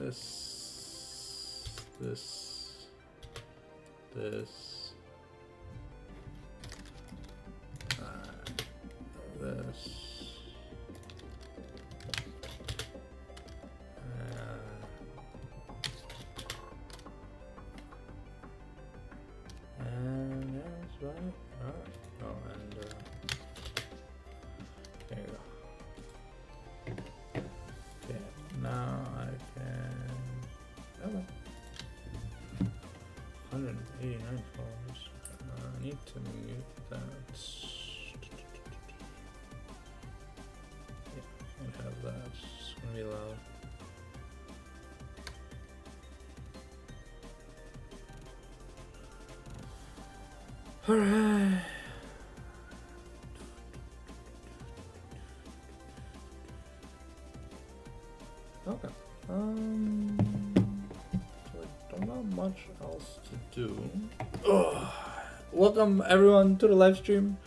this. This. And that's right. Alright. Oh, and there you go. Okay, now I can. Okay. 189 followers. I need to mute that. Yeah, have that. It's gonna be loud. Alright. Okay. So I don't have much else to do. Ugh. Welcome everyone to the live stream.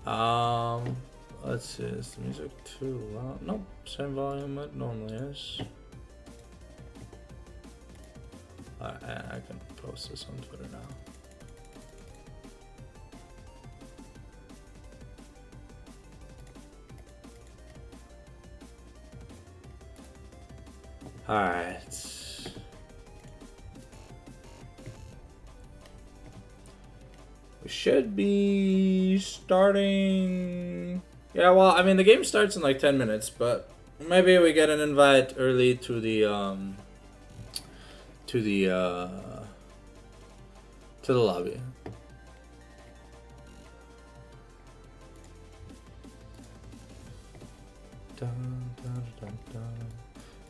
Let's see, is the music too loud? Nope, same volume it normally is. I can post this on Twitter now. Alright. We should be starting. Yeah, well, I mean, the game starts in like 10 minutes, but maybe we get an invite early to the lobby. Dun, dun, dun, dun.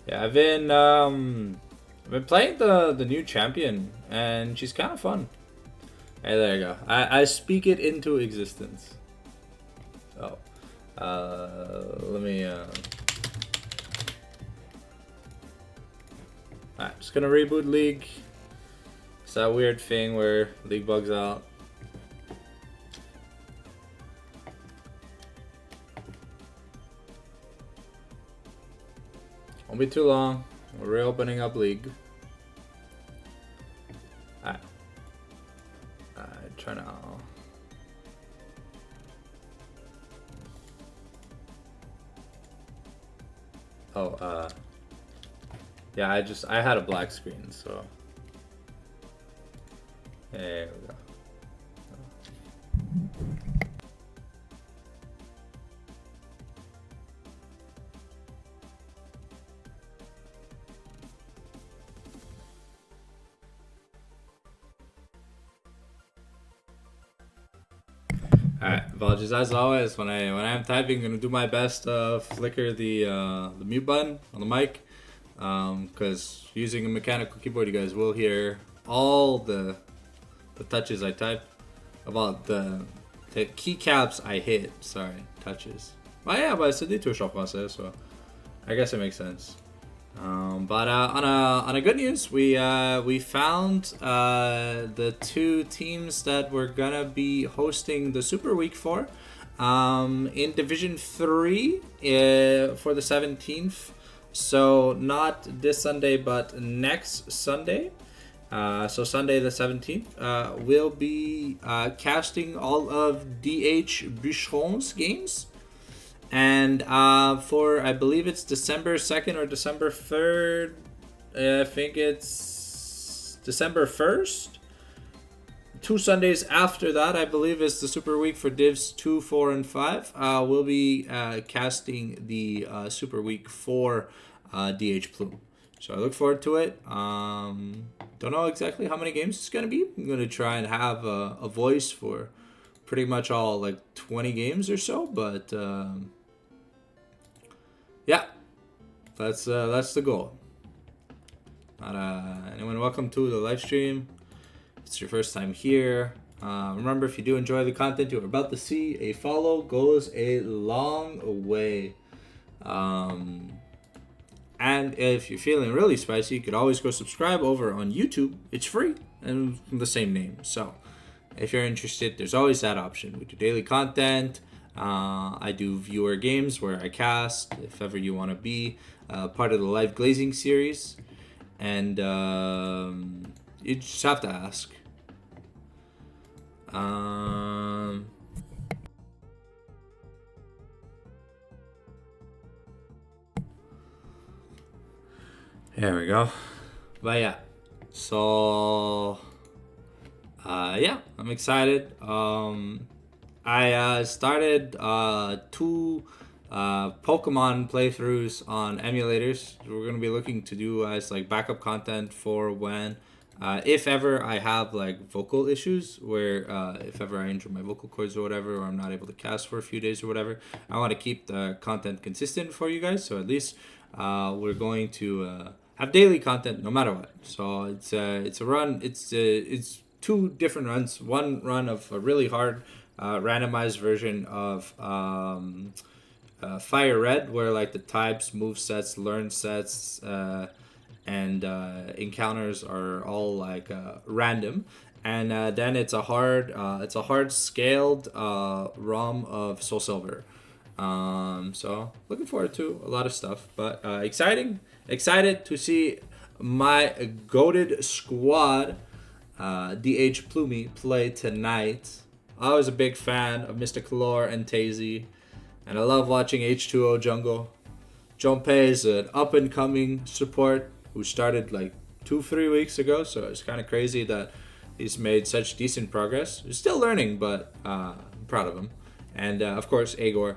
Yeah, I've been playing the new champion, and she's kind of fun. Hey, there you go. I speak it into existence. Oh, let me. Alright, just gonna reboot League. It's that weird thing where League bugs out. Won't be too long. We're reopening up League. Alright. Try now. Oh, yeah, I had a black screen, so. There we go. Alright, apologies as always. When I'm typing, I'm gonna do my best to flicker the mute button on the mic, because using a mechanical keyboard, you guys will hear all the touches I type, about the keycaps I hit. Sorry, touches. But yeah, but c'est des touches en français, so I guess it makes sense. But on a good news, we found the two teams that we're gonna be hosting the Super Week for, in Division 3 for the 17th. So not this Sunday, but next Sunday. So Sunday the 17th, we'll be casting all of DH Bûcheron's games. And for, I believe it's December 2nd or December 3rd, I think it's December 1st. 2 Sundays after that, I believe, is the Super Week for Divs 2, 4, and 5. We'll be casting the Super Week for DH Plume. So I look forward to it. Don't know exactly how many games it's going to be. I'm going to try and have a voice for pretty much all, like, 20 games or so, but yeah, that's the goal. Anyone, welcome to the live stream. If it's your first time here, remember, if you do enjoy the content you're about to see, a follow goes a long way. And if you're feeling really spicy, you could always go subscribe over on YouTube. It's free and the same name. So if you're interested, there's always that option. We do daily content. I do viewer games where I cast, if ever you want to be part of the live glazing series. and you just have to ask. There we go. But yeah, so yeah, I'm excited. I started 2 Pokemon playthroughs on emulators. We're gonna be looking to do as like backup content for when, if ever I have like vocal issues, where if ever I injure my vocal cords or whatever, or I'm not able to cast for a few days or whatever, I want to keep the content consistent for you guys. So at least we're going to have daily content no matter what. So it's a run. It's 2 different runs. One run of a really hard randomized version of Fire Red, where like the types, move sets, learn sets, and encounters are all like random. And then it's a hard scaled ROM of Soul Silver. So looking forward to a lot of stuff, but excited to see my goated squad, DH Plumey, play tonight. I was a big fan of Mr. Kalor and Tazy, and I love watching H2O Jungle. Junpei is an up-and-coming support who started like 2-3 weeks ago, so it's kind of crazy that he's made such decent progress. He's still learning, but I'm proud of him. And of course, Agor,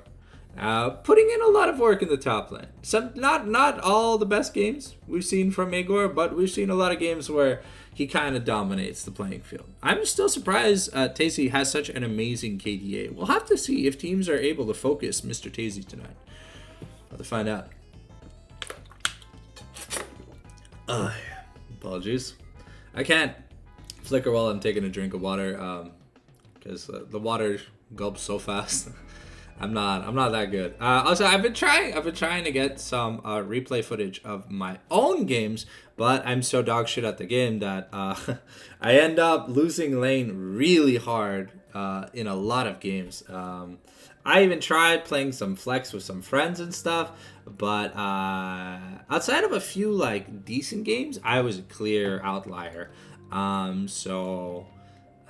putting in a lot of work in the top lane. Some not all the best games we've seen from Agor, but we've seen a lot of games where he kind of dominates the playing field. I'm still surprised Tazy has such an amazing KDA. We'll have to see if teams are able to focus Mr. Tazy tonight. We'll have to find out. Apologies. I can't flicker while I'm taking a drink of water because the water gulps so fast. I'm not that good. Also, I've been trying to get some replay footage of my own games, but I'm so dog shit at the game that I end up losing lane really hard in a lot of games. I even tried playing some flex with some friends and stuff, but outside of a few like decent games, I was a clear outlier. Also,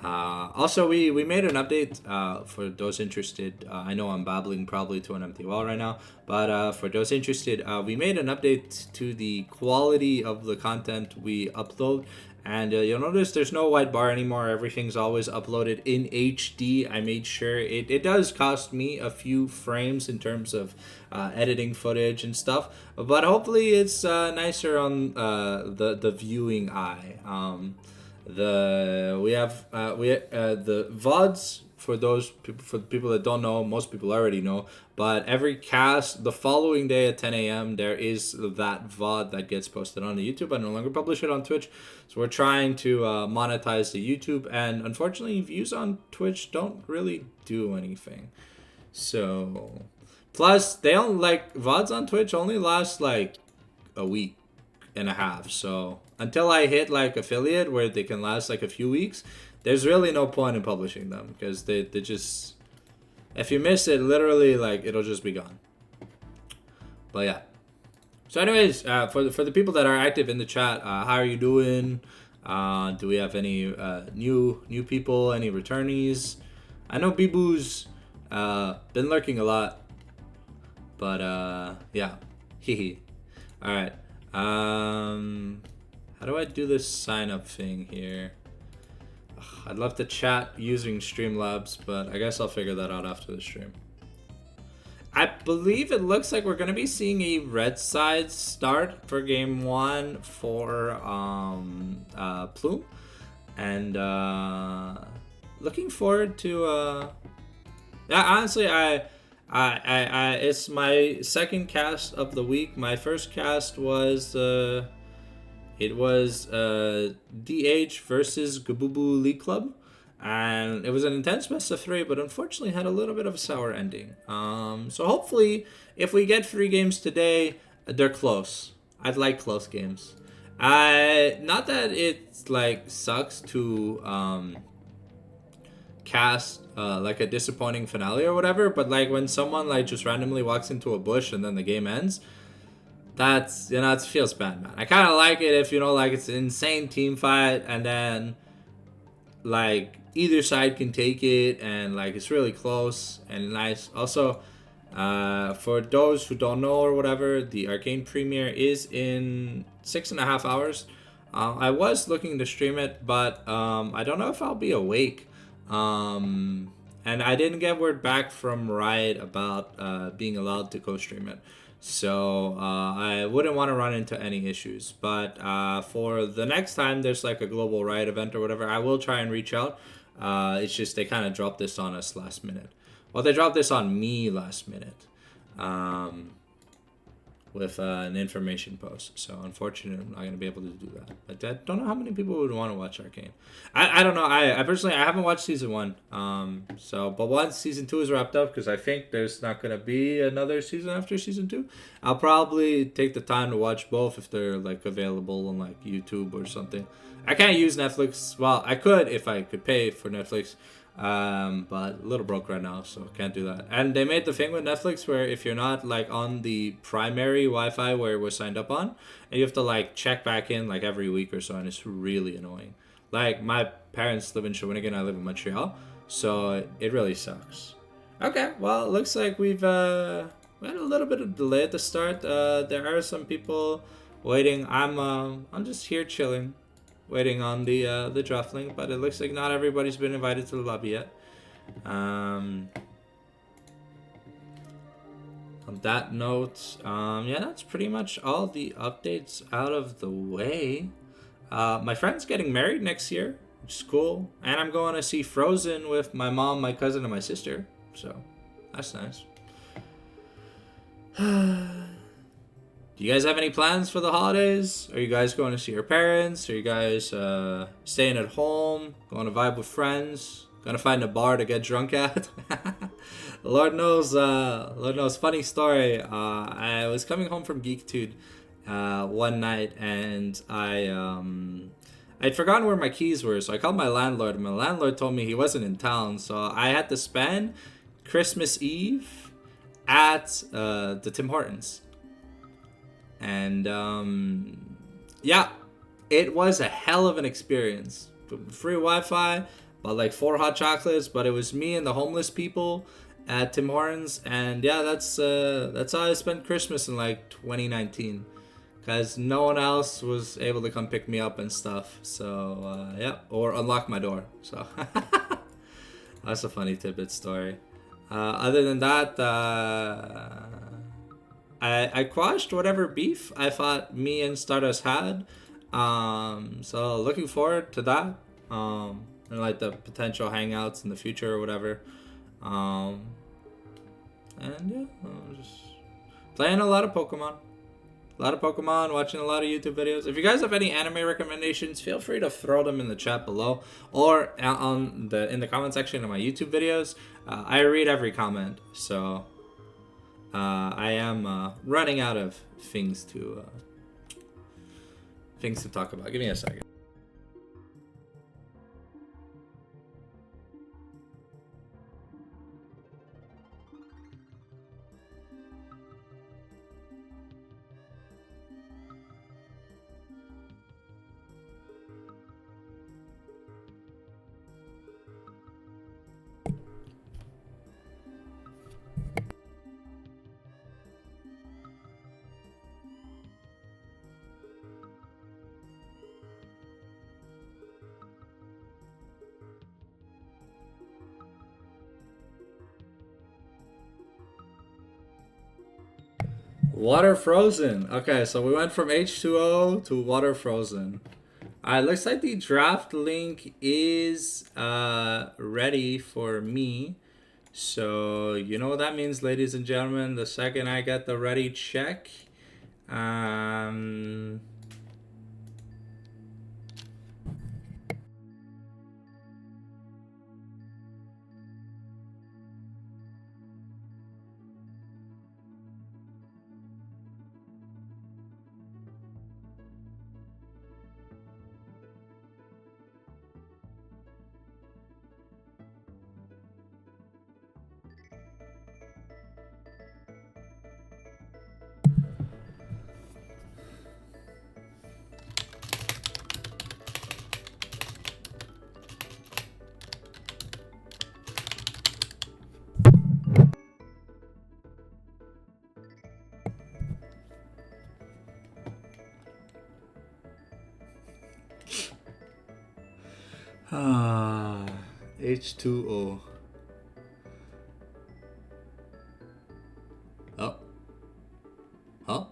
we made an update for those interested. I know I'm babbling probably to an empty wall right now, but for those interested, we made an update to the quality of the content we upload. And you'll notice there's no white bar anymore. Everything's always uploaded in HD. I made sure it does cost me a few frames in terms of editing footage and stuff, but hopefully it's nicer on the viewing eye. The VODs, for the people that don't know, most people already know, but every cast the following day at 10 a.m. there is that VOD that gets posted on the YouTube. I no longer publish it on Twitch, so we're trying to monetize the YouTube, and unfortunately views on Twitch don't really do anything. So plus they don't like VODs on Twitch only last like a week and a half, so until I hit like affiliate where they can last like a few weeks, there's really no point in publishing them, because they just, if you miss it, literally like it'll just be gone. But yeah, so anyways, for the people that are active in the chat, how are you doing? Do we have any new people, any returnees? I know Bibu's been lurking a lot, but yeah, hehe. All right. How do I do this sign up thing here? I'd love to chat using Streamlabs, but I guess I'll figure that out after the stream. I believe it looks like we're going to be seeing a red side start for game 1 for Plume. And looking forward to... yeah, honestly, I it's my second cast of the week. My first cast was... it was DH versus Gabubu League Club, and it was an intense best of 3, but unfortunately had a little bit of a sour ending. So hopefully, if we get 3 games today, they're close. I'd like close games. Not that it like sucks to cast like a disappointing finale or whatever, but like when someone like just randomly walks into a bush and then the game ends, that's, it feels bad, man. I kind of like it if, like it's an insane team fight and then like either side can take it and like it's really close and nice. Also, for those who don't know or whatever, the Arcane premiere is in 6.5 hours. I was looking to stream it, but I don't know if I'll be awake. And I didn't get word back from Riot about being allowed to co-stream it. So I wouldn't want to run into any issues. But for the next time there's like a global Riot event or whatever, I will try and reach out. It's just they kind of dropped this on us last minute. Well, they dropped this on me last minute. With an information post. So unfortunately, I'm not going to be able to do that. But I don't know how many people would want to watch Arcane. I don't know. I personally, I haven't watched season 1. But once season 2 is wrapped up, because I think there's not going to be another season after season 2, I'll probably take the time to watch both if they're like available on like YouTube or something. I can't use Netflix. Well, I could if I could pay for Netflix. But a little broke right now, so can't do that. And they made the thing with Netflix where if you're not like on the primary Wi-Fi where it was signed up on, and you have to like check back in like every week or so, and it's really annoying. Like my parents live in Shawinigan, I live in Montreal, so it really sucks. Okay, well, it looks like we had a little bit of delay at the start. There are some people waiting. I'm just here chilling, waiting on the draft link, but it looks like not everybody's been invited to the lobby yet. On that note, yeah, that's pretty much all the updates out of the way. My friend's getting married next year, which is cool, and I'm going to see Frozen with my mom, my cousin, and my sister, so that's nice. Do you guys have any plans for the holidays? Are you guys going to see your parents? Are you guys staying at home? Going to vibe with friends? Going to find a bar to get drunk at? Lord knows. Lord knows. Funny story. I was coming home from GeekTude one night, and I'd forgotten where my keys were, so I called my landlord. And my landlord told me he wasn't in town, so I had to spend Christmas Eve at the Tim Hortons. And yeah, it was a hell of an experience. Free Wi-Fi, but like 4 hot chocolates. But it was me and the homeless people at Tim Hortons, and yeah, that's how I spent Christmas in like 2019, because no one else was able to come pick me up and stuff. So yeah, or unlock my door. So that's a funny tidbit story. Other than that, I quashed whatever beef I thought me and Stardust had. So looking forward to that. And like the potential hangouts in the future or whatever. And yeah, I'm just playing a lot of Pokemon. Watching a lot of YouTube videos. If you guys have any anime recommendations, feel free to throw them in the chat below or in the comment section of my YouTube videos. I read every comment, so I am running out of things to talk about. Give me a second. Water frozen. Okay, so we went from H2O to water frozen. Looks like the draft link is ready for me. So you know what that means, ladies and gentlemen. The second I get the ready check, H2O. Oh. Huh?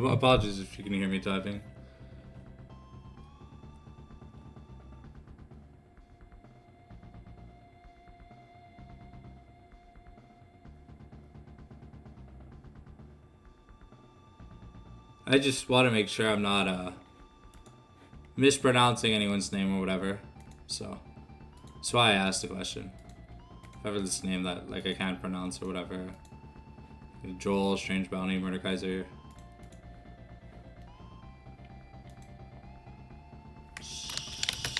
Apologies if you can hear me typing. I just want to make sure I'm not mispronouncing anyone's name or whatever. So that's why I asked the question. If ever this name that like I can't pronounce or whatever. Joel, Strange Bounty, Mordekaiser.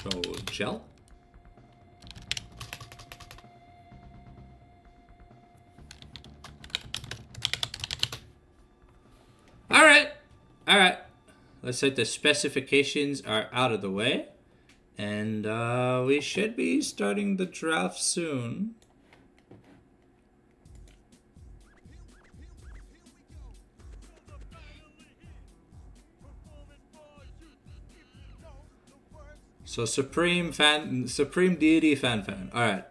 So gel? Alright. Let's say the specifications are out of the way. And we should be starting the draft soon. So Supreme Deity Fan. Alright.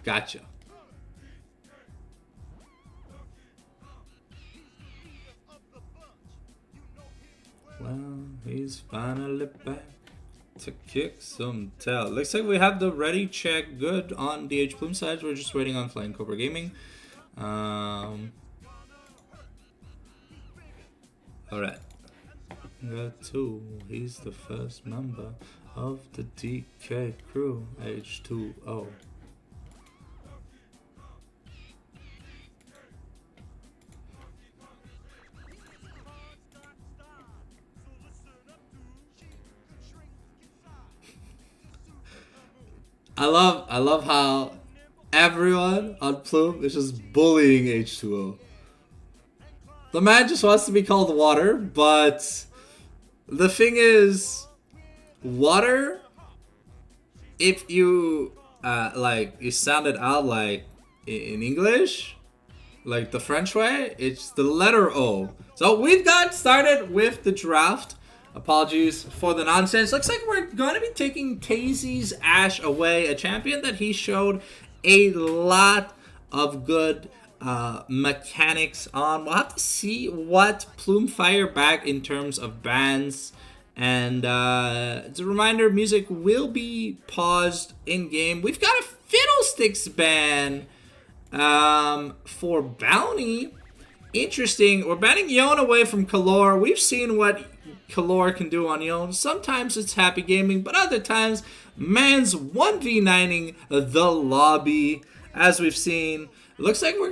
Gotcha. Well, he's finally back to kick some tail. Looks like we have the ready check good on DH Plume side. We're just waiting on Flying Cobra Gaming. Alright. Got two. He's the first member of the DK crew. H2O. I love how everyone on Plume is just bullying H2O. The man just wants to be called Water, but the thing is, Water, if you like you sound it out like in English, like the French way, it's the letter O. So we've got started with the draft. Apologies for the nonsense. Looks like we're going to be taking KZ's Ash away, a champion that he showed a lot of good mechanics on. We'll have to see what Plume fire back in terms of bans. And as a reminder, music will be paused in game. We've got a Fiddlesticks ban for Bounty. Interesting. We're banning Yone away from Kalor. We've seen what Kalor can do on Yone. Sometimes it's happy gaming, but other times, man's 1v9ing the lobby, as we've seen. Looks like we're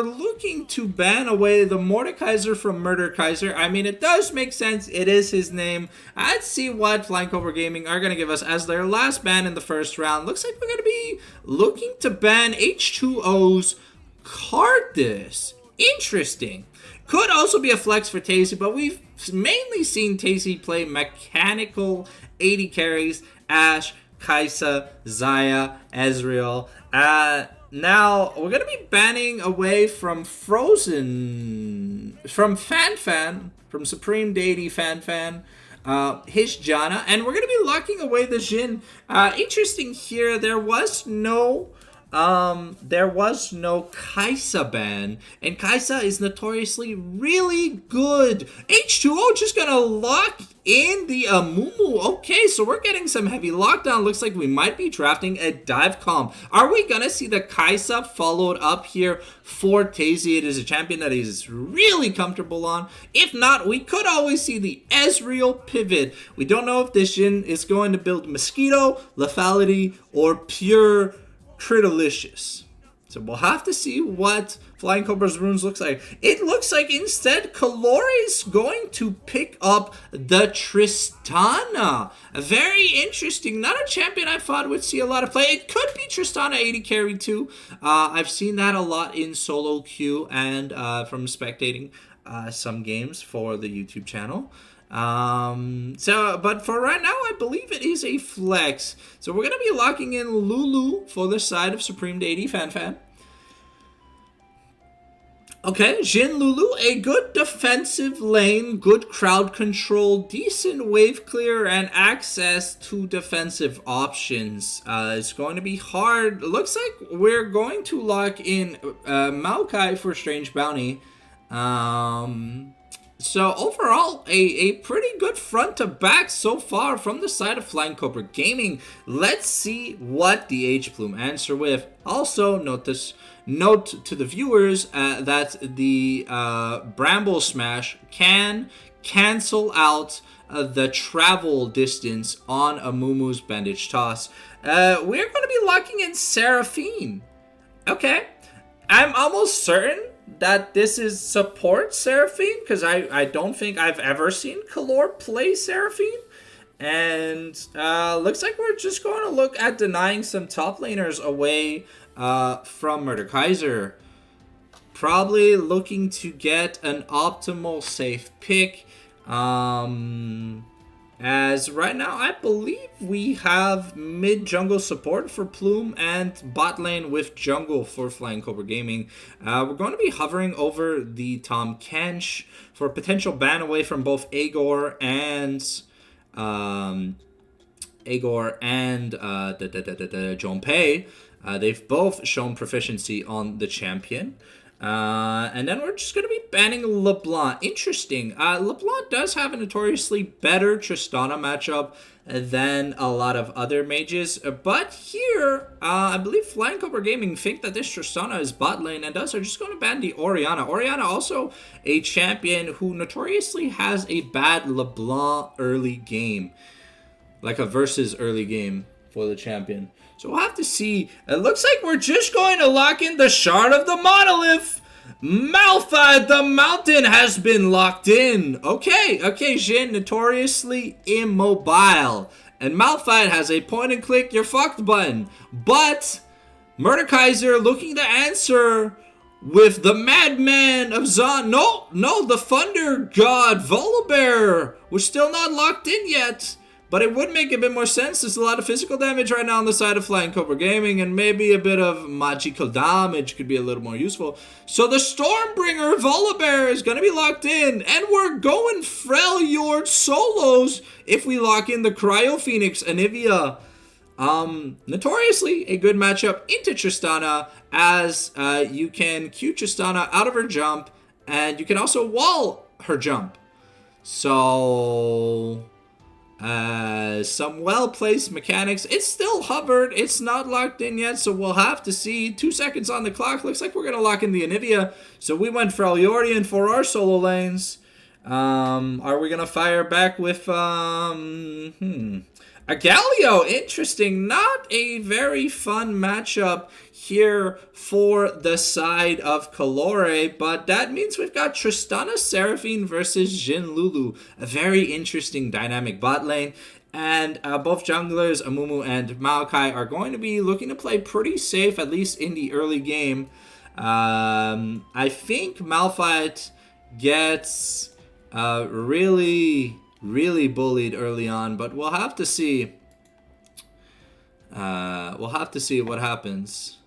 looking to ban away the Mordekaiser from Murder Kaiser. I mean, it does make sense. It is his name. I'd see what Flying Cobra Gaming are going to give us as their last ban in the first round. Looks like we're going to be looking to ban H2O's Cardis. Interesting. Could also be a flex for Tazy, but we've mainly seen Tazy play mechanical 80 carries, Ashe, Kai'Sa, Xayah, Ezreal. Now, we're going to be banning away from Frozen, from Fan, from Supreme Deity Fan, his Janna, and we're going to be locking away the Jhin. Interesting here, there was no Kai'Sa ban, and Kai'Sa is notoriously really good. H2O just gonna lock in the Amumu. Okay, so we're getting some heavy lockdown. Looks like we might be drafting a dive comp. Are we gonna see the Kai'Sa followed up here for Tazy? It is a champion that he's really comfortable on. If not, we could always see the Ezreal pivot. We don't know if this Jhin is going to build Mosquito, Lethality, or pure Tritalicious. So we'll have to see what Flying Cobra's runes looks like. It looks like instead Kalori's going to pick up the Tristana. Very interesting. Not a champion I thought would see a lot of play. It could be Tristana 80 carry too. I've seen that a lot in solo queue and from spectating some games for the YouTube channel. But for right now, I believe it is a flex. So we're going to be locking in Lulu for the side of Supreme Deity Fan. Okay, Jhin Lulu, a good defensive lane, good crowd control, decent wave clear, and access to defensive options. It's going to be hard. Looks like we're going to lock in Maokai for Strange Bounty. So overall, a pretty good front to back so far from the side of Flying Cobra Gaming. Let's see what the H-Plume answer with. Also, note to the viewers that the Bramble Smash can cancel out the travel distance on Amumu's Bandage Toss. We're going to be locking in Seraphine. Okay, I'm almost certain that this is support Seraphine, because I don't think I've ever seen Kalor play Seraphine. And looks like we're just going to look at denying some top laners away from Mordekaiser. Probably looking to get an optimal safe pick. As right now, I believe we have mid-jungle support for Plume and bot lane with jungle for Flying Cobra Gaming. We're going to be hovering over the Tahm Kench for potential ban away from both Agor and Junpei. They've both shown proficiency on the champion. And then we're just going to be banning LeBlanc. Interesting. LeBlanc does have a notoriously better Tristana matchup than a lot of other mages. But here, I believe Flying Cobra Gaming think that this Tristana is bot lane, and thus are just going to ban the Orianna. Orianna also a champion who notoriously has a bad LeBlanc early game. Like a versus early game for the champion. So we'll have to see. It looks like we're just going to lock in the Shard of the Monolith. Malphite the Mountain has been locked in. Okay, Jhin notoriously immobile. And Malphite has a point and click, you're fucked button. But Mordekaiser looking to answer with the Madman of Zon. No, the Thunder God Volibear. We're still not locked in yet. But it would make a bit more sense. There's a lot of physical damage right now on the side of Flying Cobra Gaming, and maybe a bit of magical damage could be a little more useful. So the Stormbringer Volibear is going to be locked in, and we're going Freljord solos if we lock in the Cryo Phoenix Anivia. Notoriously a good matchup into Tristana, as you can Q Tristana out of her jump, and you can also wall her jump. So Some well-placed mechanics. It's still hovered. It's not locked in yet, so we'll have to see. 2 seconds on the clock. Looks like we're going to lock in the Anivia. So we went for Elyordian for our solo lanes. Are we going to fire back with... A Galio, interesting. Not a very fun matchup here for the side of Calore, but that means we've got Tristana Seraphine versus Jin Lulu. A very interesting dynamic bot lane. And both junglers, Amumu and Maokai, are going to be looking to play pretty safe, at least in the early game. I think Malphite gets really bullied early on, but we'll have to see. We'll have to see what happens.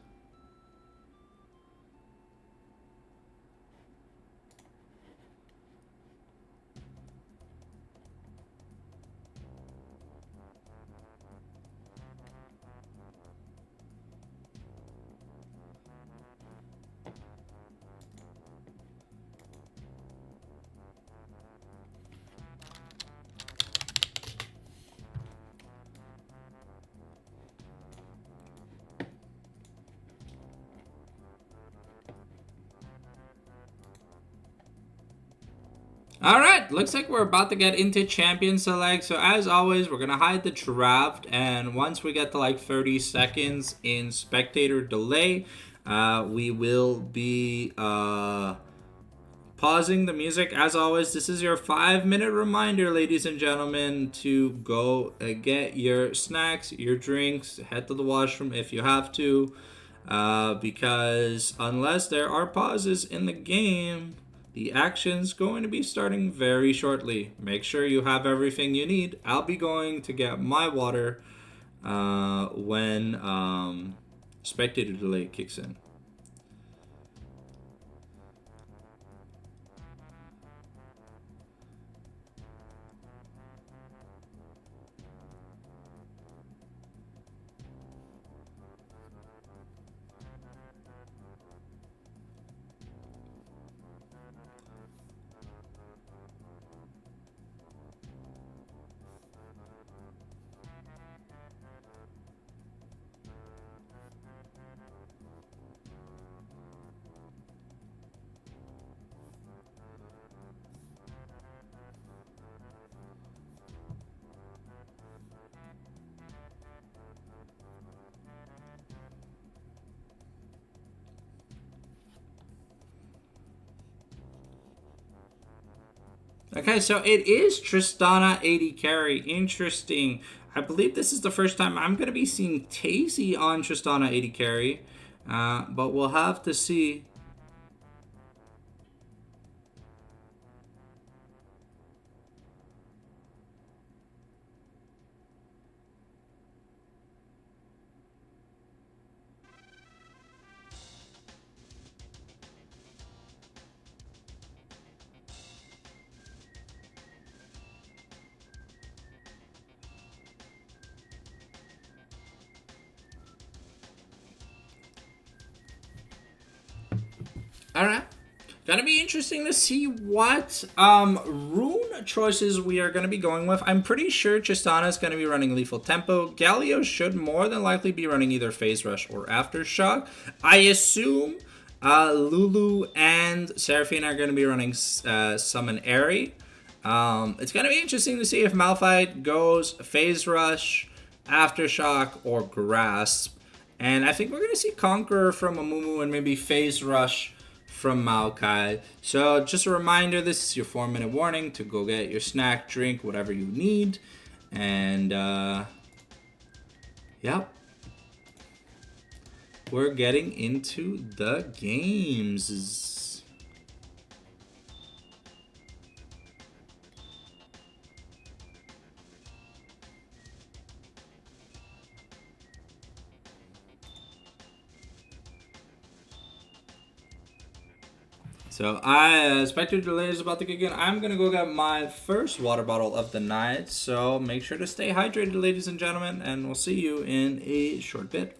Alright, looks like we're about to get into Champion Select. So as always, we're going to hide the draft. And once we get to like 30 seconds in spectator delay, we will be pausing the music. As always, this is your 5-minute reminder, ladies and gentlemen, to go get your snacks, your drinks, head to the washroom if you have to. Because unless there are pauses in the game, the action's going to be starting very shortly. Make sure you have everything you need. I'll be going to get my water when spectator delay kicks in. Okay, so it is Tristana AD carry. Interesting. I believe this is the first time I'm going to be seeing Tazy on Tristana AD carry. But we'll have to see. Alright. Gonna be interesting to see what rune choices we are gonna be going with. I'm pretty sure Tristana is gonna be running Lethal Tempo. Galio should more than likely be running either Phase Rush or Aftershock. I assume Lulu and Seraphine are gonna be running Summon Airy. It's gonna be interesting to see if Malphite goes Phase Rush, Aftershock, or Grasp. And I think we're gonna see Conqueror from Amumu and maybe Phase Rush from Maokai. So just a reminder, this is your 4-minute warning to go get your snack, drink, whatever you need. And yep, we're getting into the games. So spectator delay is about to kick in. I'm gonna go get my first water bottle of the night. So make sure to stay hydrated, ladies and gentlemen, and we'll see you in a short bit.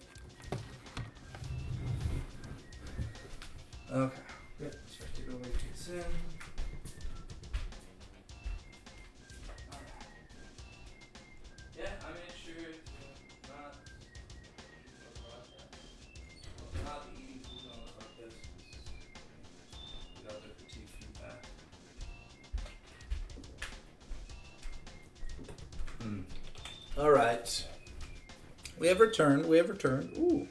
Okay. Good. Spectator delay kicks in. All right. We have returned. We have returned. Ooh.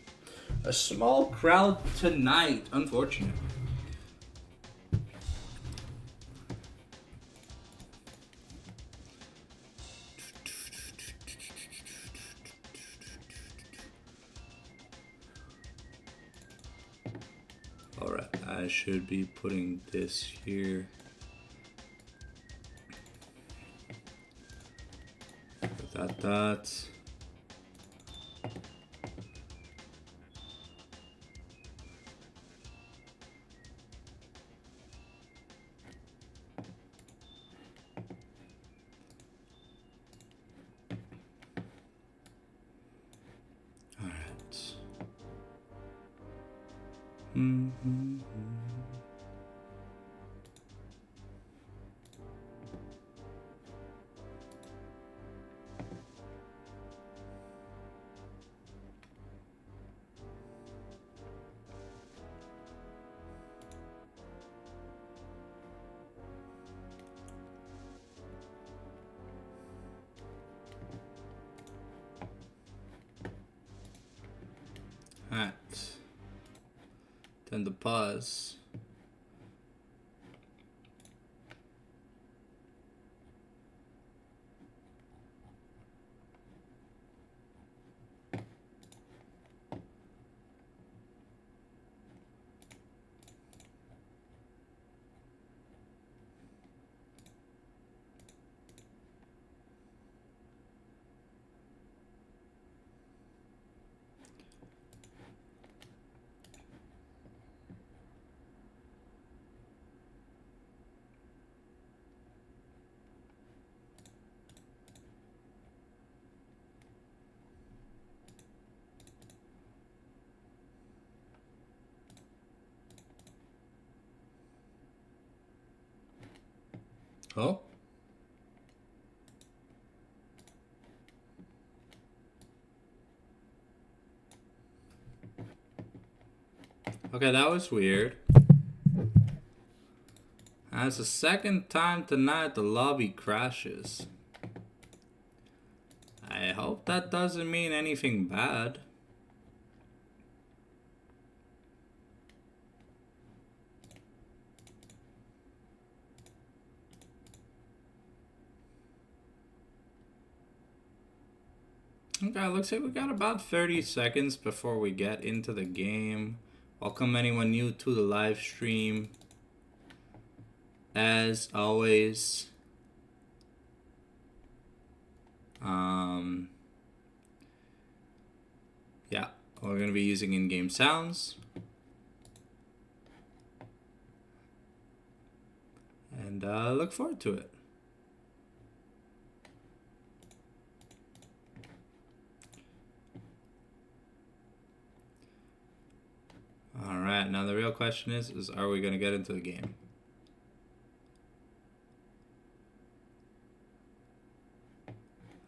A small crowd tonight. Unfortunate. All right. I should be putting this here. That. All right. Mm-hmm. Alright. Then the pause. Oh. Okay, that was weird. That's the second time tonight the lobby crashes. I hope that doesn't mean anything bad. Okay, looks like we got about 30 seconds before we get into the game. Welcome anyone new to the live stream. As always, yeah, we're going to be using in-game sounds. And look forward to it. All right, now the real question is are we going to get into the game?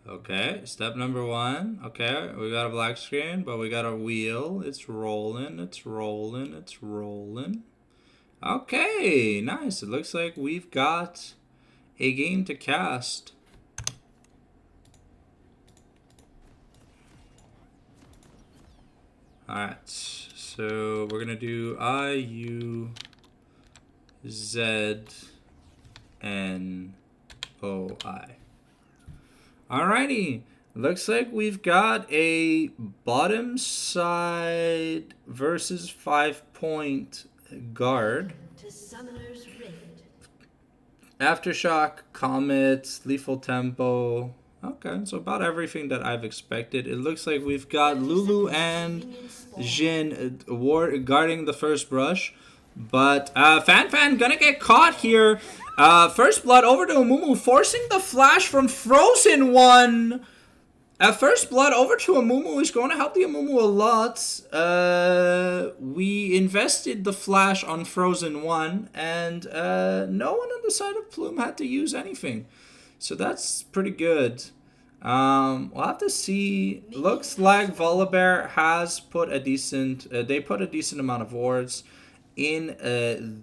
Okay, step number 1. Okay, we got a black screen, but we got a wheel. It's rolling, it's rolling, it's rolling. Okay, nice. It looks like we've got a game to cast. Alright, so we're going to do I, U, Z, N, O, I. Alrighty, looks like we've got a bottom side versus 5-point guard. Aftershock, Comet, Lethal Tempo. Okay, so about everything that I've expected. It looks like we've got Lulu and Jin guarding the first brush. But Fan gonna get caught here. First blood over to Amumu, forcing the flash from Frozen One. First blood over to Amumu is going to help the Amumu a lot. We invested the flash on Frozen One, and no one on the side of Plume had to use anything. So that's pretty good. We'll have to see. Looks like Volibear has put a decent. They put a decent amount of wards in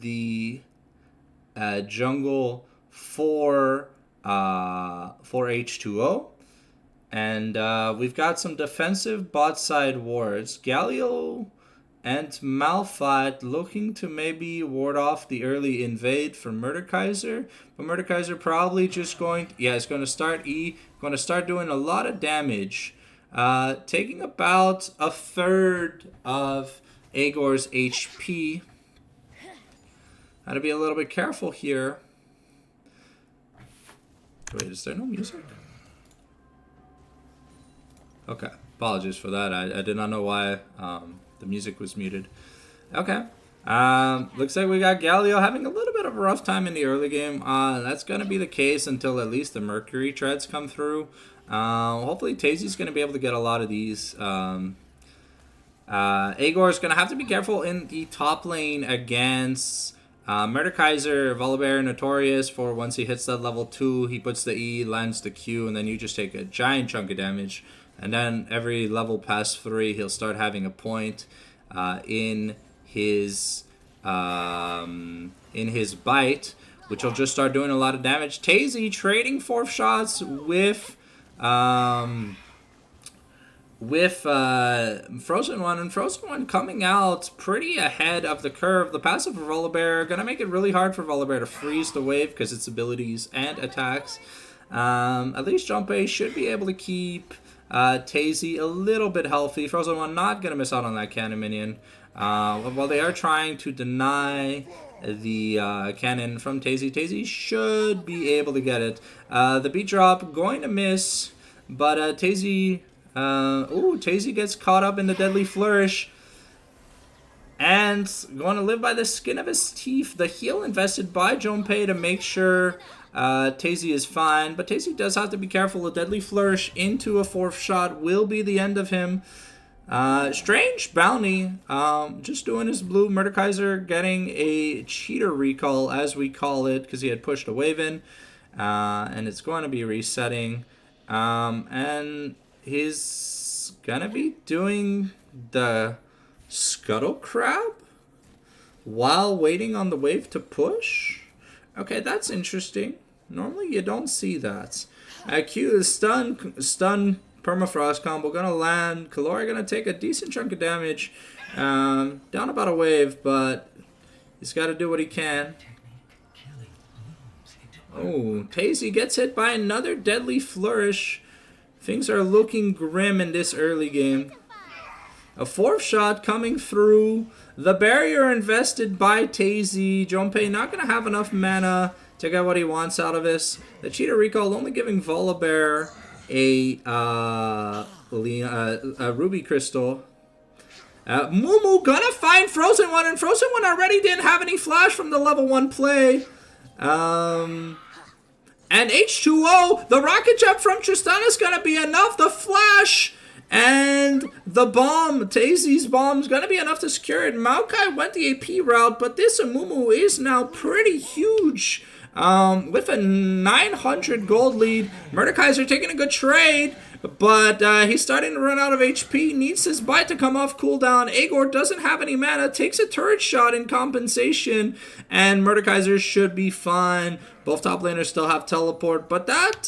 the jungle for H2O, And we've got some defensive bot side wards. Galio and Malphite looking to maybe ward off the early invade from Mordekaiser. But Mordekaiser probably just going... yeah, it's going to start E. Going to start doing a lot of damage. Taking about a third of Aegor's HP. Got to be a little bit careful here. Wait, is there no music? Okay, apologies for that. I did not know why the music was muted. Okay, looks like we got Galio having a little bit of a rough time in the early game. That's going to be the case until at least the Mercury treads come through. Hopefully Tazy's going to be able to get a lot of these. Aegor is going to have to be careful in the top lane against Mordekaiser. Volibear notorious for once he hits that level 2, he puts the E, lands the Q, and then you just take a giant chunk of damage. And then every level past 3, he'll start having a point in his bite, which will just start doing a lot of damage. Tazy trading 4th shots with Frozen One, and Frozen One coming out pretty ahead of the curve. The passive for Volibear gonna make it really hard for Volibear to freeze the wave because its abilities and attacks. At least Junpei should be able to keep Tazy a little bit healthy. Frozen One not gonna miss out on that cannon minion. While they are trying to deny the cannon from Tazy, Tazy should be able to get it. The beat drop going to miss, but Tazy. Tazy gets caught up in the deadly flourish and going to live by the skin of his teeth. The heal invested by Junpei to make sure Tazy is fine, but Tazy does have to be careful. A deadly flourish into a 4th shot will be the end of him. Strange bounty, just doing his blue. Mordekaiser getting a cheater recall, as we call it, because he had pushed a wave in, and it's going to be resetting, and he's gonna be doing the Scuttle Crab while waiting on the wave to push. Okay, that's interesting. Normally you don't see that. Q is stun permafrost combo gonna land. Kallori gonna take a decent chunk of damage. Down about a wave, but he's got to do what he can. Oh, Tazy gets hit by another deadly flourish. Things are looking grim in this early game. A 4th shot coming through. The barrier invested by Tazy. Junpei not going to have enough mana to get what he wants out of this. The cheater recall only giving Volibear a ruby crystal. Mumu gonna find Frozen One, and Frozen One already didn't have any flash from the level 1 play. And H2O, the rocket jump from Tristana is going to be enough. The flash and the bomb, Tazy's bomb, is going to be enough to secure it. Maokai went the AP route, but this Amumu is now pretty huge. With a 900 gold lead. Mordekaiser taking a good trade, but he's starting to run out of HP. Needs his bite to come off cooldown. Aegor doesn't have any mana. Takes a turret shot in compensation, and Mordekaiser should be fine. Both top laners still have teleport, but that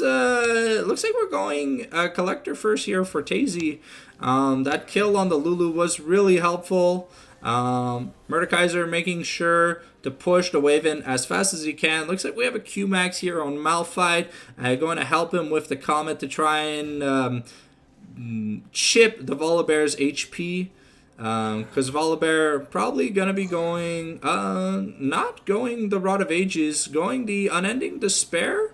looks like we're going Collector first here for Tazy. That kill on the Lulu was really helpful. Mordekaiser making sure to push the wave in as fast as he can. Looks like we have a Q-Max here on Malphite. Going to help him with the Comet to try and chip the Volibear's HP. Because Volibear probably going to be going, not going the Rod of Ages, going the Unending Despair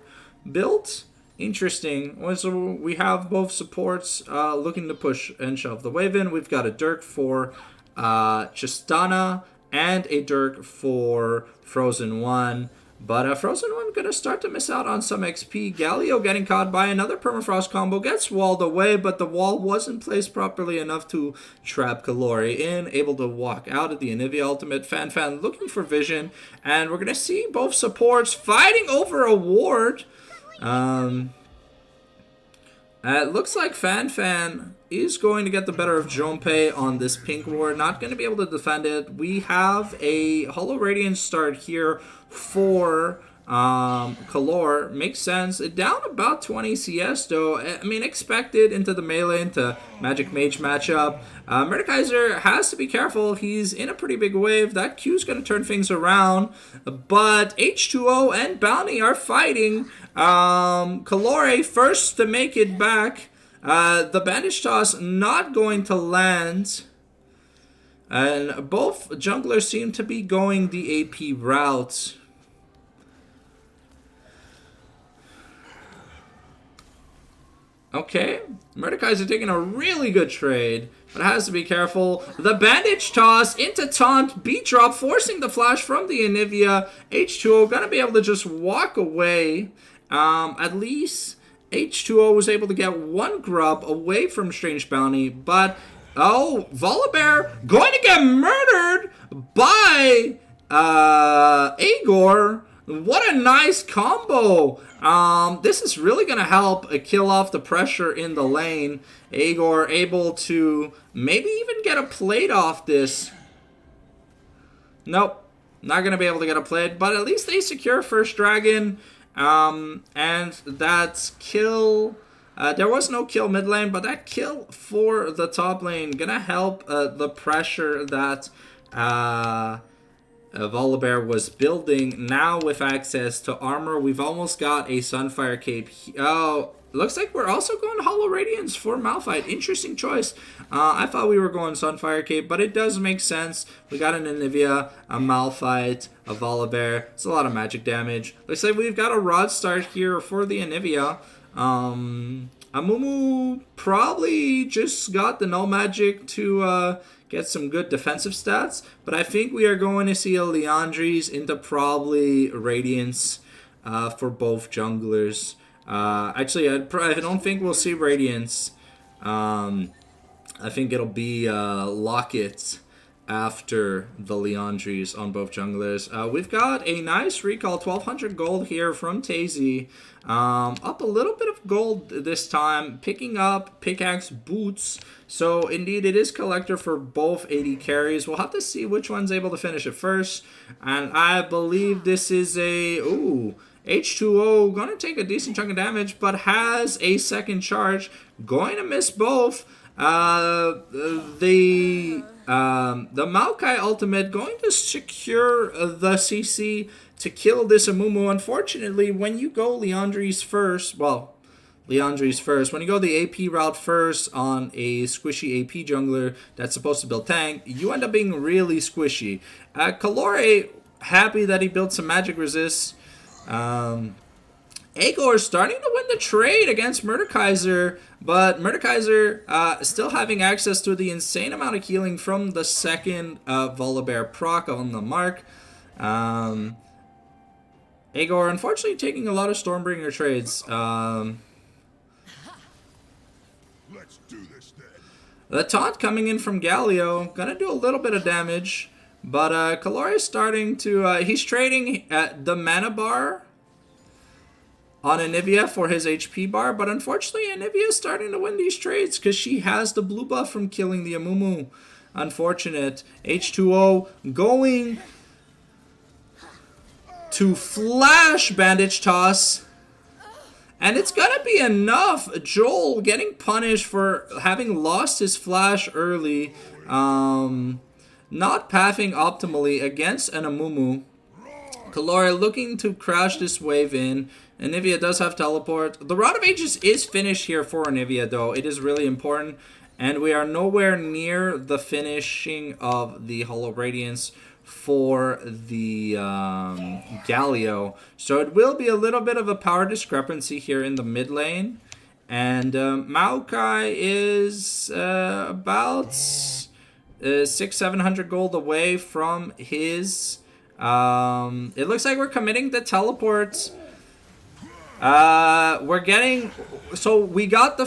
build. Interesting. So we have both supports looking to push and shove the wave in. We've got a Dirk for Tristana and a Dirk for Frozen One. But Frozen One going to start to miss out on some XP. Galio getting caught by another permafrost combo. Gets walled away, but the wall wasn't placed properly enough to trap Kallori in. Able to walk out of the Anivia ultimate. Fan looking for vision. And we're going to see both supports fighting over a ward. It looks like Fan is going to get the better of Junpei on this pink ward. Not going to be able to defend it. We have a Hollow Radiance start here for Kalor makes sense. Down about 20 CS though. I mean, expected into the melee, into Magic Mage matchup. Mordekaiser has to be careful. He's in a pretty big wave. That Q's going to turn things around. But H2O and Bounty are fighting. Kalore first to make it back. The Bandage Toss not going to land. And both junglers seem to be going the AP route. Okay, Mordekaiser taking a really good trade, but has to be careful. The Bandage Toss into Taunt, beat drop, forcing the flash from the Anivia. H2O gonna be able to just walk away. At least H2O was able to get one grub away from Strange Bounty, but oh, Volibear going to get murdered by Agor. What a nice combo. This is really going to help kill off the pressure in the lane. Agor able to maybe even get a plate off this. Nope, not going to be able to get a plate, but at least they secure first dragon. And that's kill. There was no kill mid lane, but that kill for the top lane gonna help the pressure that Volibear was building. Now with access to armor, we've almost got a Sunfire Cape. Oh, looks like we're also going Hollow Radiance for Malphite. Interesting choice. I thought we were going Sunfire Cape, but it does make sense. We got an Anivia, a Malphite, a Volibear. It's a lot of magic damage. Looks like we've got a Rod Start here for the Anivia. Amumu probably just got the null magic to get some good defensive stats, but I think we are going to see a Liandry's into probably Radiance for both junglers. Actually, I don't think we'll see Radiance. I think it'll be Locket after the Liandry's on both junglers. We've got a nice recall, 1200 gold here from Tazy. Up a little bit of gold this time, picking up pickaxe boots. So indeed it is collector for both AD carries. We'll have to see which one's able to finish it first. And I believe this is a H2O gonna take a decent chunk of damage, but has a second charge, going to miss both. The Maokai ultimate going to secure the CC to kill this Amumu. Unfortunately, when you go Liandry's first, when you go the AP route first on a squishy AP jungler that's supposed to build tank, you end up being really squishy. Kalore, happy that he built some magic resist. Agor starting to win the trade against Mordekaiser, but Mordekaiser still having access to the insane amount of healing from the second Volibear proc on the mark. Agor unfortunately taking a lot of Stormbringer trades. Let's do this then. The taunt coming in from Galio, gonna do a little bit of damage, but Kalore is starting to, he's trading the mana bar on Anivia for his HP bar, but unfortunately Anivia is starting to win these trades because she has the blue buff from killing the Amumu. Unfortunate. H2O going to flash Bandage Toss, and it's gonna be enough. Joel getting punished for having lost his flash early, not pathing optimally against an Amumu. Kalore looking to crash this wave in. Anivia does have teleport. The Rod of Ages is finished here for Anivia, though. It is really important. And we are nowhere near the finishing of the Hollow Radiance for the Galio. So it will be a little bit of a power discrepancy here in the mid lane. And Maokai is about 600-700 gold away from his... it looks like we're committing the teleports. We're getting, so we got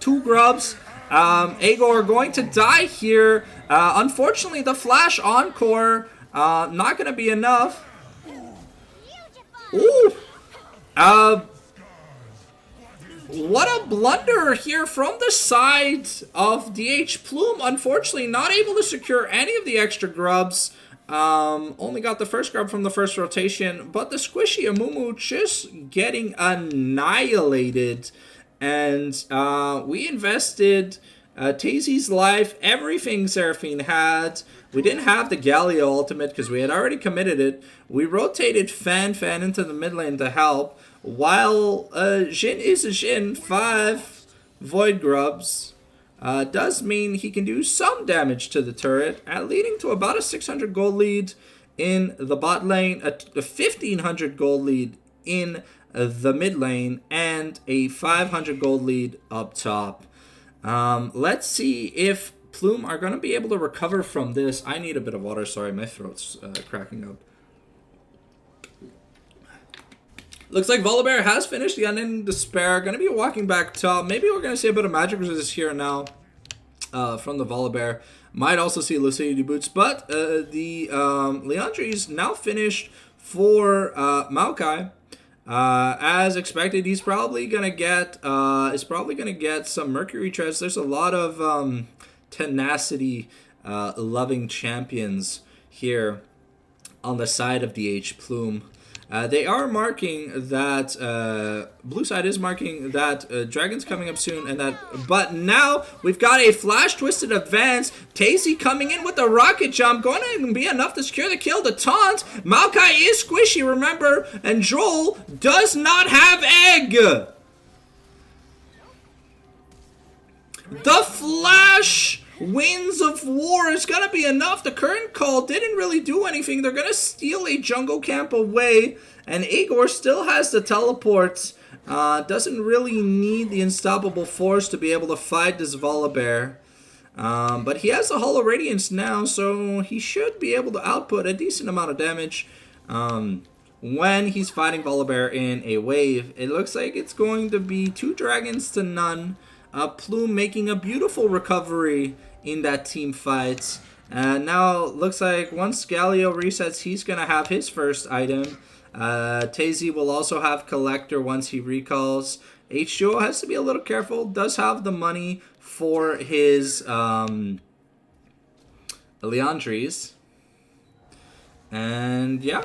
two grubs. Agor going to die here. Unfortunately, the flash encore not gonna be enough. Ooh. What a blunder here from the side of DH Plume. Unfortunately, not able to secure any of the extra grubs. only got the first grab from the first rotation, but the squishy Amumu just getting annihilated. And we invested Tazy's life, everything Seraphine had. We didn't have the Galio ultimate because we had already committed it. We rotated Fan into the mid lane to help. While Jhin is a Jhin, 5 Void Grubs does mean he can do some damage to the turret, leading to about a 600 gold lead in the bot lane, a 1500 gold lead in the mid lane, and a 500 gold lead up top. Let's see if Plume are going to be able to recover from this. I need a bit of water. Sorry, my throat's cracking up. Looks like Volibear has finished the Unending Despair. Going to be walking back top. Maybe we're going to see a bit of Magic Resist here now from the Volibear. Might also see Lucidity Boots. But the Liandry's now finished for Maokai. As expected, he's probably gonna get some Mercury Treads. There's a lot of tenacity loving champions here on the side of DH Plume. They are marking that blue side is marking that Dragon's coming up soon, and that. But now we've got a flash twisted advance. Tazy coming in with the rocket jump, going to be enough to secure the kill. The taunt. Maokai is squishy, remember, and Droll does not have egg. The flash Winds of War is going to be enough. The current call didn't really do anything. They're going to steal a jungle camp away. And Igor still has the teleports. Doesn't really need the Unstoppable Force to be able to fight this Volibear. But he has the Hollow Radiance now, so he should be able to output a decent amount of damage when he's fighting Volibear in a wave. It looks like it's going to be 2 dragons to none. Plume making a beautiful recovery in that team fight. Now looks like once Galio resets, he's going to have his first item. Tazy will also have Collector once he recalls. H2O has to be a little careful. Does have the money for his Liandry's. And yeah.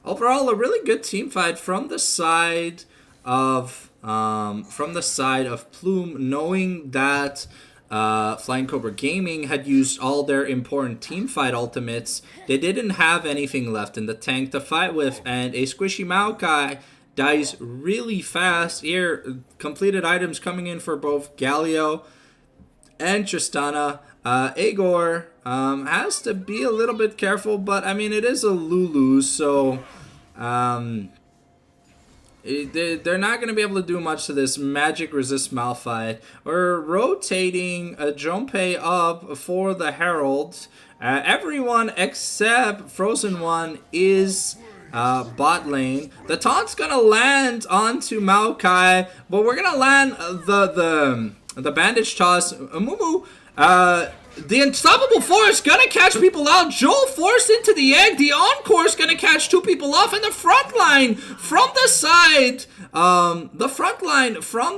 Overall, a really good team fight from the side of Plume, knowing that Flying Cobra Gaming had used all their important team fight ultimates. They didn't have anything left in the tank to fight with, and a squishy Maokai dies really fast. Here, completed items coming in for both Galio and Tristana. Igor has to be a little bit careful, but I mean, it is a Lulu, so they're not going to be able to do much to this Magic Resist Malphite. We're rotating a Junpei up for the Herald. Everyone except Frozen One is bot lane. The taunt's going to land onto Maokai, but we're going to land the Bandage Toss. Amumu, the Unstoppable Force gonna catch people out. Joel forced into the egg. The Encore's gonna catch 2 people off. And the front line from the side, from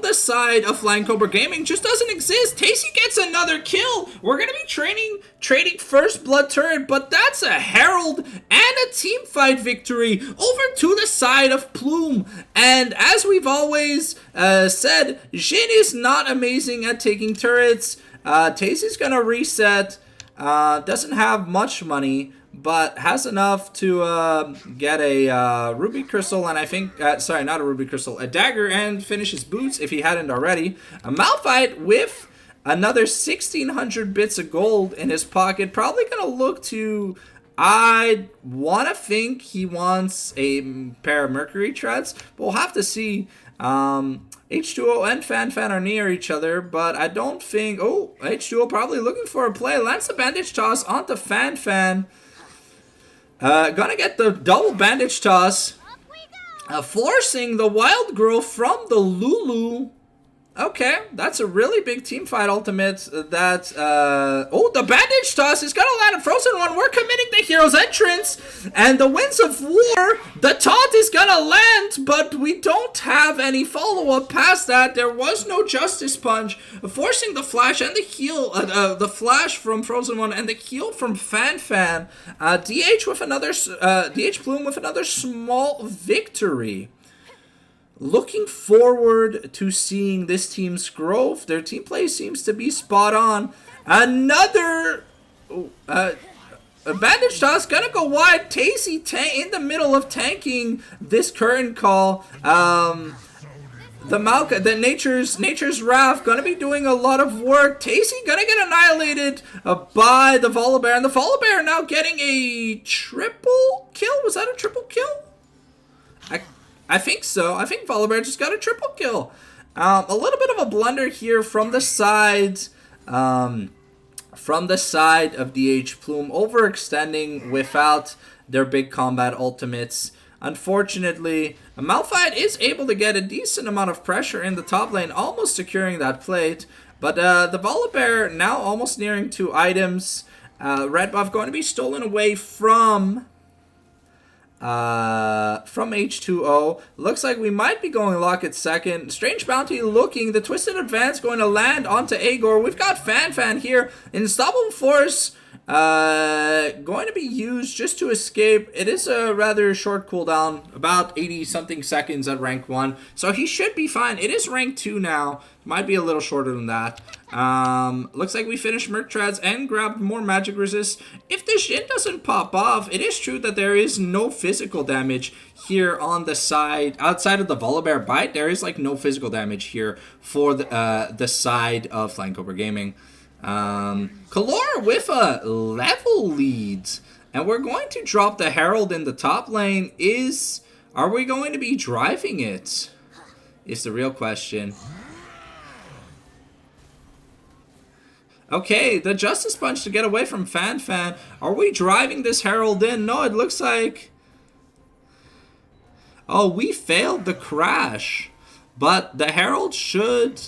the side of Flying Cobra Gaming just doesn't exist. Tacy gets another kill. We're gonna be trading First Blood turret, but that's a Herald and a team fight victory over to the side of Plume. And as we've always said, Jhin is not amazing at taking turrets. Tazy's gonna reset, doesn't have much money, but has enough to get a Ruby Crystal, and I think, sorry, not a Ruby Crystal, a Dagger, and finish his boots if he hadn't already. A Malphite with another 1,600 bits of gold in his pocket, probably gonna look to, I want to think he wants a pair of Mercury Treads, but we'll have to see. H2O and Fan are near each other, but I don't think... Oh, H2O probably looking for a play. Lands the Bandage Toss onto Fan. Gonna get the double Bandage Toss. Forcing the Wild Growth from the Lulu Okay, that's a really big team fight ultimate that, oh, the bandage toss is gonna land a frozen one. We're committing the hero's entrance and the winds of war. The taunt is gonna land, but we don't have any follow-up past that. There was no Justice Punch, forcing the flash and the heal, the flash from Frozen One and the heal from Fan Fan. DH with another, DH Plume with another small victory. Looking forward to seeing this team's growth. Their team play seems to be spot on. Another bandage toss gonna go wide. Tazy in the middle of tanking this current call. The Maokai, the Nature's Wrath, gonna be doing a lot of work. Tazy gonna get annihilated by the Volibear, and the Volibear now getting a triple kill. Was that a triple kill? I think so. I think Volibear just got a triple kill. A little bit of a blunder here from the side, of DH Plume, overextending without their big combat ultimates. Unfortunately, Malphite is able to get a decent amount of pressure in the top lane, almost securing that plate. But the Volibear now almost nearing 2 items. Red buff going to be stolen away from H2O. Looks like we might be going Locket second. Strange Bounty looking. The Twisted Advance going to land onto Agor. We've got Fan Fan here. Unstoppable Force going to be used just to escape. It is a rather short cooldown, about 80-something seconds at rank 1. So he should be fine. It is rank 2 now. Might be a little shorter than that. Looks like we finished Merctrads and grabbed more magic resist. If the Shin doesn't pop off, it is true that there is no physical damage here on the side. Outside of the Volibear bite, there is like no physical damage here for the side of Flying Cobra Gaming. Kalora with a level lead. And we're going to drop the Herald in the top lane. Are we going to be driving it? Is the real question. Okay, the Justice Punch to get away from Fan Fan. Are we driving this Herald in? No, it looks like... Oh, we failed the crash. But the Herald should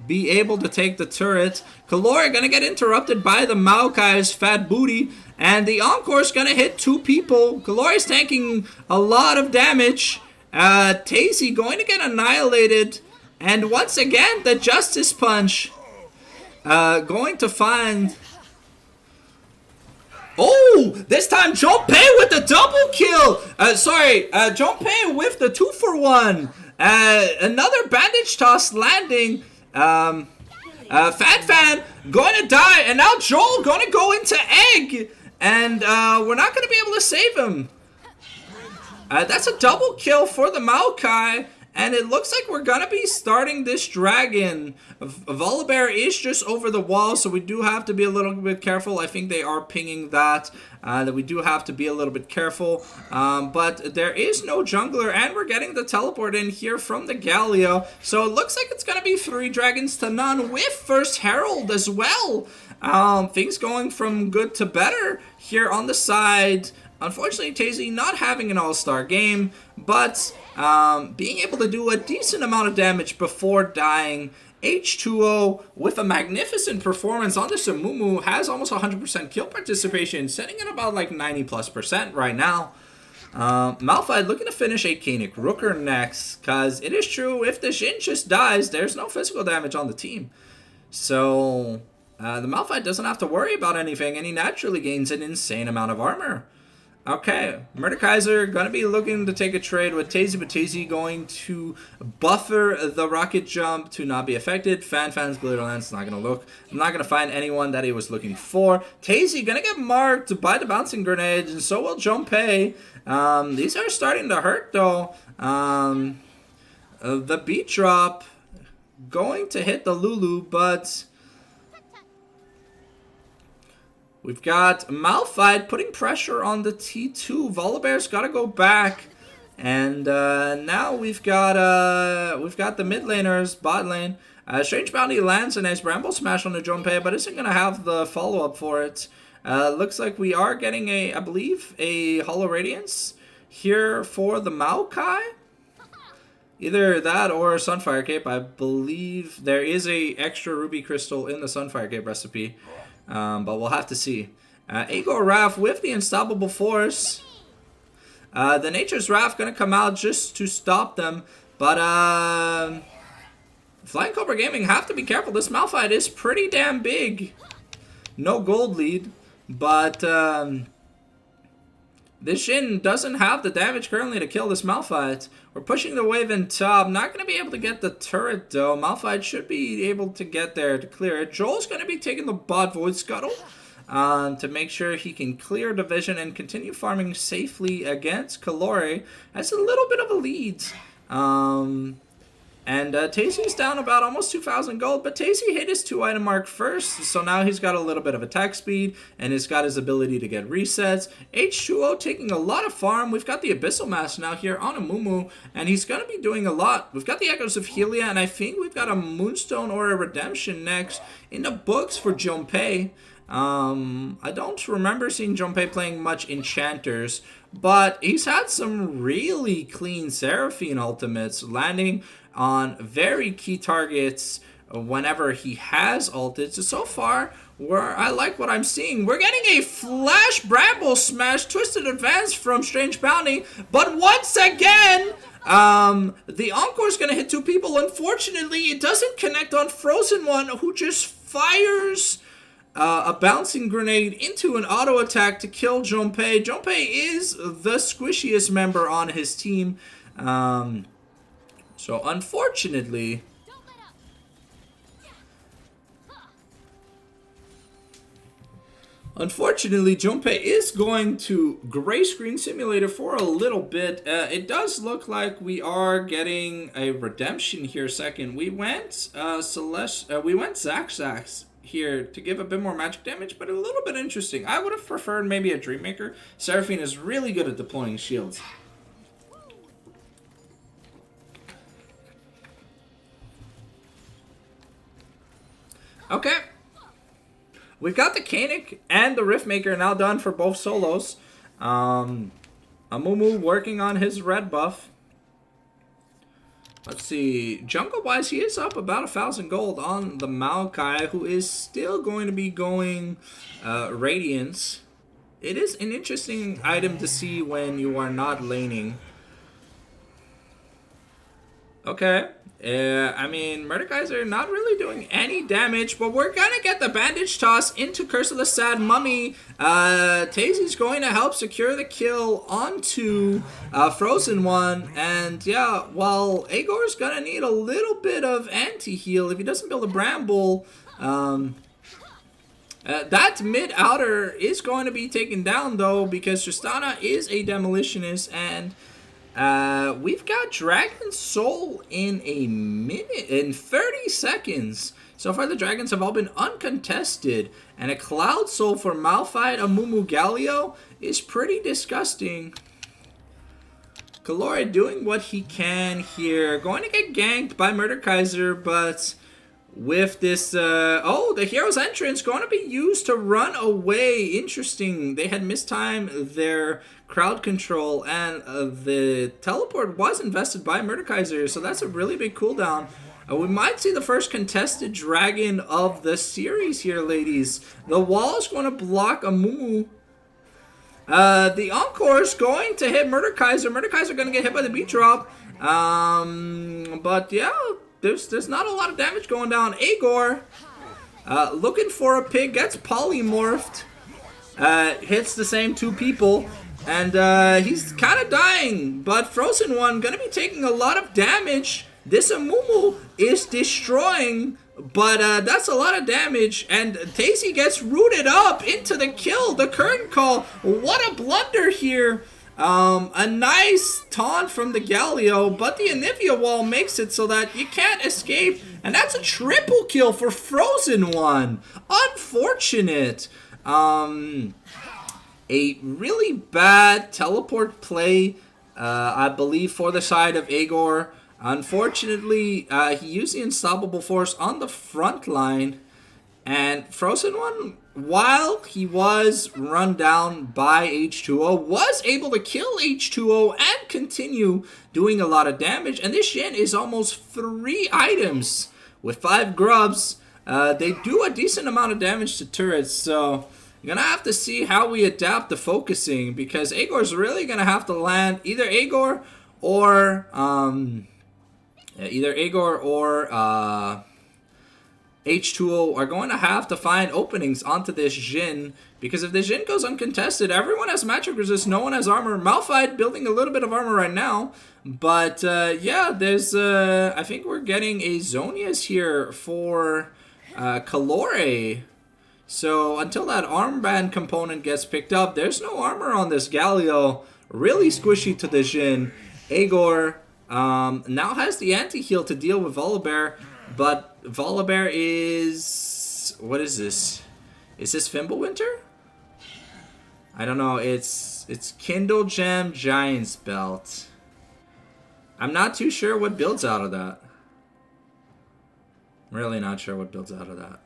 be able to take the turret. Kalora gonna get interrupted by the Maokai's fat booty. And the Encore's gonna hit 2 people. Kalora's tanking a lot of damage. Tazy going to get annihilated. And once again, the Justice Punch... going to find... Oh! This time, Junpei with the double kill! Junpei with the 2-for-1! Another bandage toss landing. Fan Fan going to die, and now Joel going to go into Egg! And we're not going to be able to save him. That's a double kill for the Maokai. And it looks like we're going to be starting this dragon. Volibear is just over the wall, so we do have to be a little bit careful. I think they are pinging that we do have to be a little bit careful. But there is no jungler, and we're getting the teleport in here from the Galio. So it looks like it's going to be 3 dragons to none with first Herald as well. Things going from good to better here on the side. Unfortunately, Tazy not having an all-star game, but being able to do a decent amount of damage before dying. H2O with a magnificent performance on the Samumu has almost 100% kill participation, sitting at about like 90+% right now. Malphite looking to finish a Kanik Rooker next, because it is true, if the Shin just dies, there's no physical damage on the team. So the Malphite doesn't have to worry about anything, and he naturally gains an insane amount of armor. Okay, Mordekaiser going to be looking to take a trade with Tazy, but Tazy going to buffer the rocket jump to not be affected. Fan Fan's Glitter Lance not going to look. I'm not going to find anyone that he was looking for. Tazy going to get marked by the bouncing grenades, and so will Junpei. These are starting to hurt, though. The beat drop going to hit the Lulu, but... We've got Malphite putting pressure on the T2. Volibear's got to go back. And now we've got the mid laners, bot lane. Strange Bounty lands a nice Bramble Smash on the Junpei, but isn't going to have the follow-up for it. Looks like we are getting I believe, a Hollow Radiance here for the Maokai. Either that or Sunfire Cape. I believe there is a extra Ruby Crystal in the Sunfire Cape recipe, but we'll have to see. Agor Wrath with the Unstoppable Force. The Nature's Wrath going to come out just to stop them, but Flying Cobra Gaming have to be careful. This Malphite is pretty damn big. No gold lead, but this Shin doesn't have the damage currently to kill this Malphite. We're pushing the wave in top. Not going to be able to get the turret, though. Malphite should be able to get there to clear it. Joel's going to be taking the bot Void Scuttle to make sure he can clear division and continue farming safely against Kalori. That's a little bit of a lead. And Tazy's down about almost 2,000 gold, but Tazy hit his 2-item mark first, so now he's got a little bit of attack speed, and he's got his ability to get resets. H2O taking a lot of farm. We've got the Abyssal Mask now here on Amumu, and he's going to be doing a lot. We've got the Echoes of Helia, and I think we've got a Moonstone or a Redemption next in the books for Junpei. I don't remember seeing Junpei playing much Enchanters, but he's had some really clean Seraphine ultimates, landing on very key targets whenever he has ulted. So far, I like what I'm seeing. We're getting a Flash Bramble Smash Twisted Advance from Strange Bounty, but once again, the Encore is going to hit 2 people. Unfortunately, it doesn't connect on Frozen One, who just fires a bouncing grenade into an auto attack to kill Junpei. Junpei is the squishiest member on his team. So unfortunately, Junpei is going to Gray Screen Simulator for a little bit. It does look like we are getting a redemption here second. We went Zax here to give a bit more magic damage, but a little bit interesting. I would have preferred maybe a Dreammaker. Seraphine is really good at deploying shields. Okay. We've got the Kanik and the Riftmaker now done for both solos. Amumu working on his red buff. Let's see. Jungle-wise, he is up about 1,000 gold on the Maokai, who is still going to be going Radiance. It is an interesting item to see when you are not laning. Okay. I mean, Mordekaiser not really doing any damage, but we're gonna get the Bandage Toss into Curse of the Sad Mummy. Tazy's going to help secure the kill onto Frozen One, and yeah, while Agor's gonna need a little bit of anti-heal if he doesn't build a Bramble, that mid-outer is going to be taken down, though, because Tristana is a Demolitionist, and we've got Dragon Soul in a minute, in 30 seconds. So far, the Dragons have all been uncontested, and a Cloud Soul for Malphite Amumu Galio is pretty disgusting. Kalori doing what he can here, going to get ganked by Mordekaiser, but with this, oh, the Hero's Entrance going to be used to run away. Interesting. They had mistimed their crowd control, and the teleport was invested by Mordekaiser, so that's a really big cooldown. We might see the first contested dragon of the series here, ladies. The wall is going to block Amumu. The Encore is going to hit Mordekaiser. Mordekaiser going to get hit by the beat drop. But yeah, there's not a lot of damage going down. Agor, looking for a pig, gets polymorphed. Hits the same 2 people. And he's kind of dying. But Frozen One going to be taking a lot of damage. This Amumu is destroying, but that's a lot of damage. And Tazy gets rooted up into the kill. The curtain call. What a blunder here. A nice taunt from the Galio, but the Anivia wall makes it so that you can't escape. And that's a triple kill for Frozen One. Unfortunate. A really bad teleport play, I believe, for the side of Agor. Unfortunately, he used the Unstoppable Force on the front line, And Frozen One, while he was run down by H2O, was able to kill H2O and continue doing a lot of damage. And this Jhin is almost 3 items with 5 grubs. They do a decent amount of damage to turrets, so you're going to have to see how we adapt the focusing, because Agor's really going to have to land either Agor or H2O are going to have to find openings onto this Jhin, because if this Jhin goes uncontested, everyone has magic resist, no one has armor. Malphite building a little bit of armor right now, but yeah, there's I think we're getting a Zhonya's here for Kalore. So until that armband component gets picked up, there's no armor on this Galio. Really squishy to the Jhin. Agor now has the anti-heal to deal with Volibear, but Volibear is... what is this? Is this Fimbulwinter? I don't know. It's Kindle Gem Giant's Belt. I'm not too sure what builds out of that. I'm really not sure what builds out of that.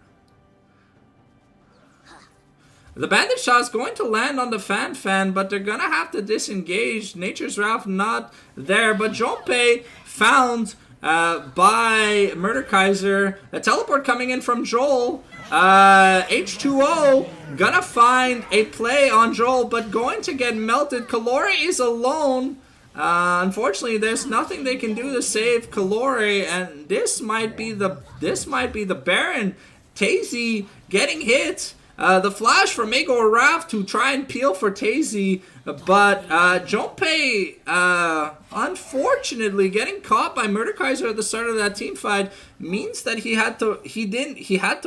The bandit shot is going to land on the Fan, but they're going to have to disengage. Nature's Wrath not there, but Junpei found by Mordekaiser. A teleport coming in from Joel. H2O gonna find a play on Joel, but going to get melted. Kalore is alone. Unfortunately, there's nothing they can do to save Kalore, and this might be the Baron. Tazy getting hit. The flash from Agor Wrath to try and peel for Tazy, but Junpei, unfortunately, getting caught by Mordekaiser at the start of that team fight means that he had to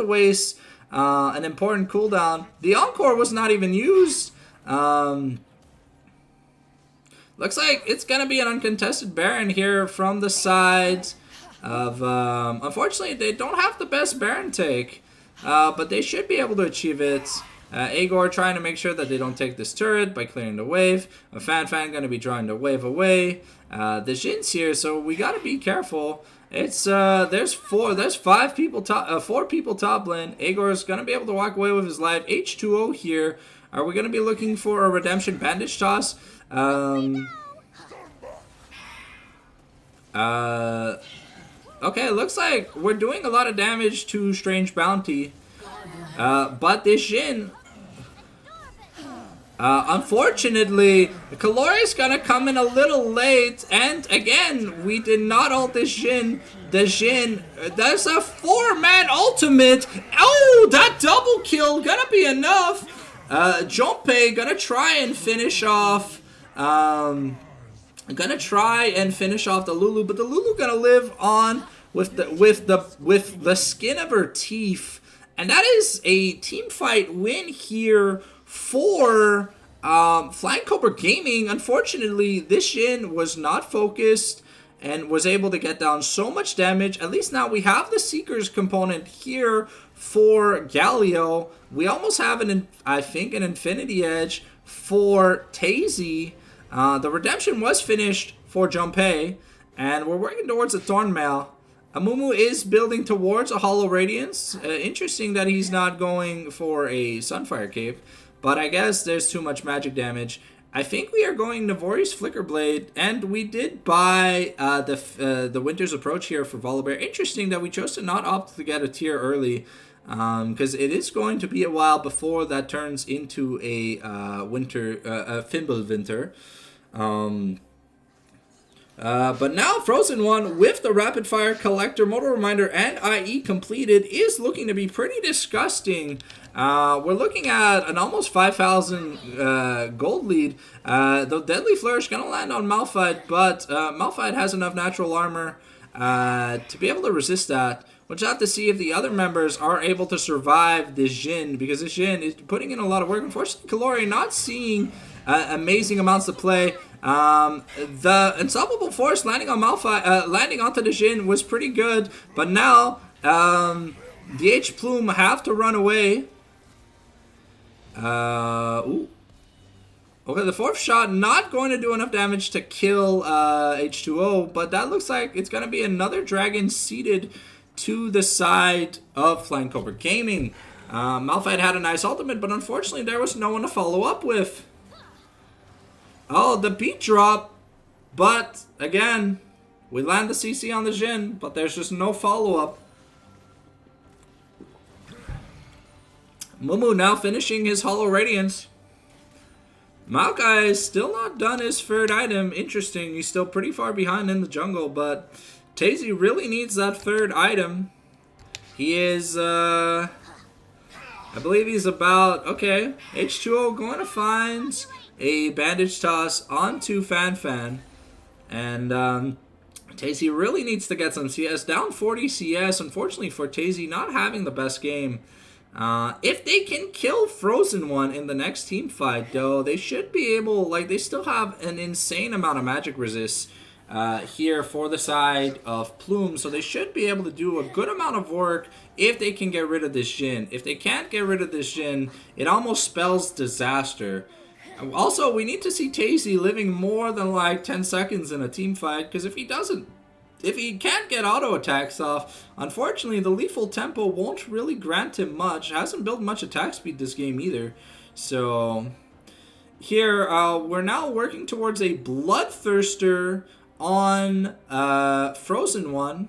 waste an important cooldown. The Encore was not even used. Looks like it's gonna be an uncontested Baron here from the side of. Unfortunately, they don't have the best Baron take. But they should be able to achieve it. Agor trying to make sure that they don't take this turret by clearing the wave. A Fan going to be drawing the wave away. The Jhin's here, so we got to be careful. It's there's 4 people top lane. Agor is going to be able to walk away with his life. H2O here. Are we going to be looking for a redemption bandage toss? Okay, it looks like we're doing a lot of damage to Strange Bounty. But this Jhin... unfortunately, Kalore's gonna come in a little late. And again, we did not ult this Jhin. The Jhin... That's a 4-man ultimate! Oh, that double kill gonna be enough! Junpei gonna try and finish off... gonna try and finish off the Lulu, but the Lulu gonna live on with the skin of her teeth, and that is a team fight win here for Flying Cobra Gaming. Unfortunately, this Jhin was not focused and was able to get down so much damage. At least now we have the Seekers component here for Galio. We almost have I think an Infinity Edge for Tazy. The redemption was finished for Junpei, and we're working towards a Thornmail. Amumu is building towards a Hollow Radiance. Interesting that he's not going for a Sunfire Cape, but I guess there's too much magic damage. I think we are going Navori's Flicker Blade, and we did buy the Winter's Approach here for Volibear. Interesting that we chose to not opt to get a tier early, because it is going to be a while before that turns into a Fimbulwinter. But now Frozen One with the Rapid Fire Collector, Motor Reminder, and IE completed is looking to be pretty disgusting. We're looking at an almost 5,000 gold lead. The Deadly Flourish gonna land on Malphite, but Malphite has enough natural armor to be able to resist that. We'll just have to see if the other members are able to survive this Jhin, because this Jhin is putting in a lot of work. Unfortunately, Kalore not seeing amazing amounts of play. The Unstoppable Force landing on Malphite, landing onto the Jhin was pretty good, but now the H Plume have to run away. Ooh. Okay, the 4th shot not going to do enough damage to kill H2O, but that looks like it's going to be another dragon seeded to the side of Flying Cobra Gaming. Malphite had a nice ultimate, but unfortunately there was no one to follow up with. Oh, the beat drop. But, again, we land the CC on the Jhin, but there's just no follow-up. Mumu now finishing his Hollow Radiance. Maokai is still not done his third item. Interesting, he's still pretty far behind in the jungle, but TaZy really needs that third item. He is, I believe he's about, okay, H2O going to find a bandage toss onto Fan. And TaZy really needs to get some CS. Down 40 CS, unfortunately for TaZy, not having the best game. If they can kill Frozen One in the next team fight, though, they should be able, like, they still have an insane amount of magic resist here for the side of Plume, so they should be able to do a good amount of work if they can get rid of this Jhin. If they can't get rid of this Jhin, it almost spells disaster. Also, we need to see TaZy living more than like 10 seconds in a team fight, because if he can't get auto attacks off, unfortunately the lethal tempo won't really grant him much. Hasn't built much attack speed this game either. So here we're now working towards a Bloodthirster on Frozen One.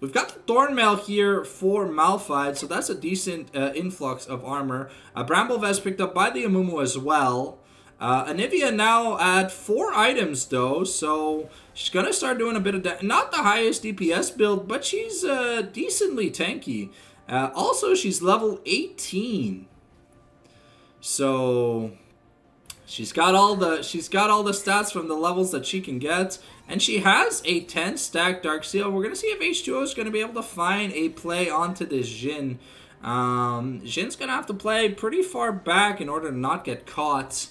We've got the Thornmail here for Malphite, so that's a decent influx of armor. Bramble Vest picked up by the Amumu as well. Anivia now at 4 items though, so she's gonna start doing a bit of not the highest DPS build, but she's decently tanky. Also, she's level 18, so she's got all the stats from the levels that she can get, and she has a 10 stack Dark Seal. We're gonna see if H2O is gonna be able to find a play onto this Jhin. Jin's gonna have to play pretty far back in order to not get caught.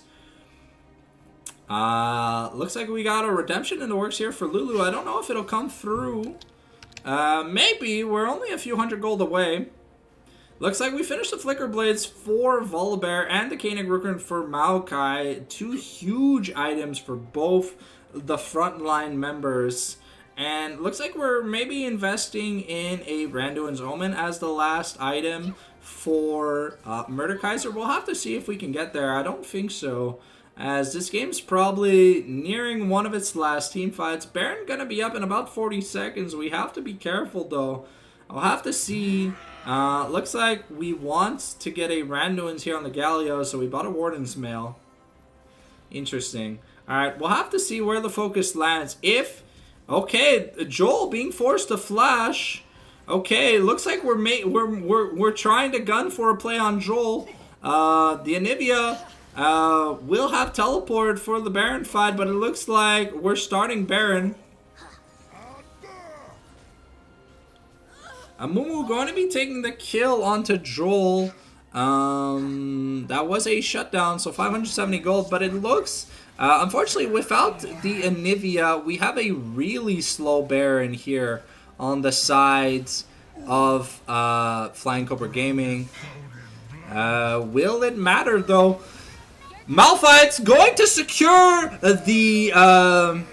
Looks like we got a redemption in the works here for Lulu. I don't know if it'll come through. Maybe. We're only a few hundred gold away. Looks like we finished the Flicker Blades for Volibear and the Koenig Rukern for Maokai. 2 huge items for both the frontline members. And looks like we're maybe investing in a Randuin's Omen as the last item for Mordekaiser. We'll have to see if we can get there. I don't think so, as this game's probably nearing one of its last team fights. Baron gonna be up in about 40 seconds. We have to be careful though. I'll have to see. Looks like we want to get a Randuin's here on the Galio, so we bought a Warden's Mail. Interesting. Alright, we'll have to see where the focus lands. If, okay, Joel being forced to flash. Okay, looks like we're trying to gun for a play on Joel. The Anivia we'll have teleport for the Baron fight, but it looks like we're starting Baron. Amumu going to be taking the kill onto Joel. That was a shutdown, so 570 gold, but it looks, unfortunately, without the Anivia, we have a really slow Baron here on the sides of Flying Cobra Gaming. Will it matter, though? Malphite's going to secure the Maokai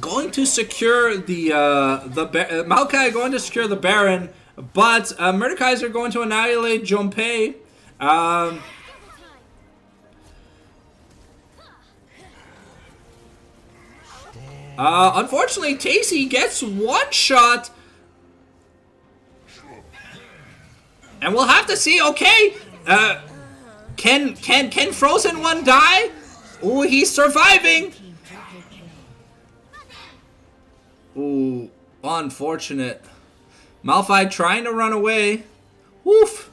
going to secure the Baron, but Mordekaiser going to annihilate Junpei. Unfortunately, TaZy gets one shot, and we'll have to see. Okay, Can Frozen One die? Ooh, he's surviving. Ooh, unfortunate. Malphite trying to run away. Woof.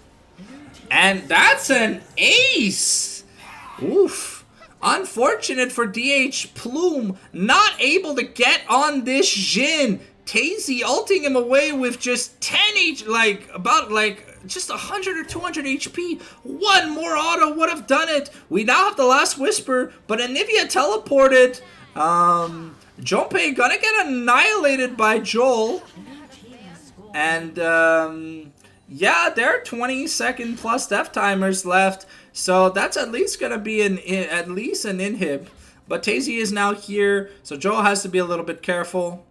And that's an ace. Oof. Unfortunate for DH Plume. Not able to get on this Jhin. TaZy ulting him away with just 10 each, just 100 or 200 HP. One more auto would have done it. We now have the last whisper, but Anivia teleported. Junpei gonna get annihilated by Joel. And, yeah, there are 20-second plus death timers left. So that's at least gonna be an inhib. But TaZy is now here, so Joel has to be a little bit careful.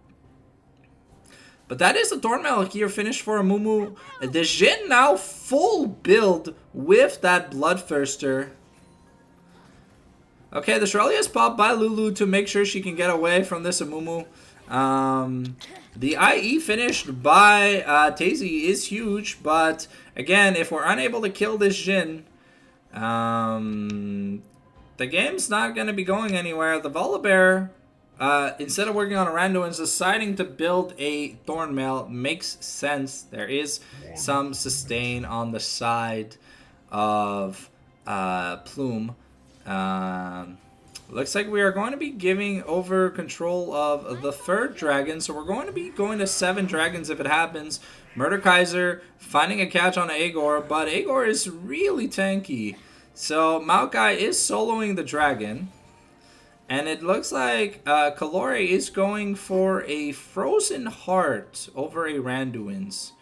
But that is a Thornmail here finish for Amumu. The Jhin now full build with that Bloodthirster. Okay, the Shirley is popped by Lulu to make sure she can get away from this Amumu. The IE finished by Tazy is huge, but again, if we're unable to kill this Jhin, the game's not going to be going anywhere. The Volibear, instead of working on a Randuin's, deciding to build a Thornmail makes sense. There is some sustain on the side of Plume. Looks like we are going to be giving over control of the third dragon. So we're going to be going to 7 dragons if it happens. Mordekaiser finding a catch on Agor, but Agor is really tanky. So Maokai is soloing the dragon. And it looks like Kalore is going for a Frozen Heart over a Randuin's.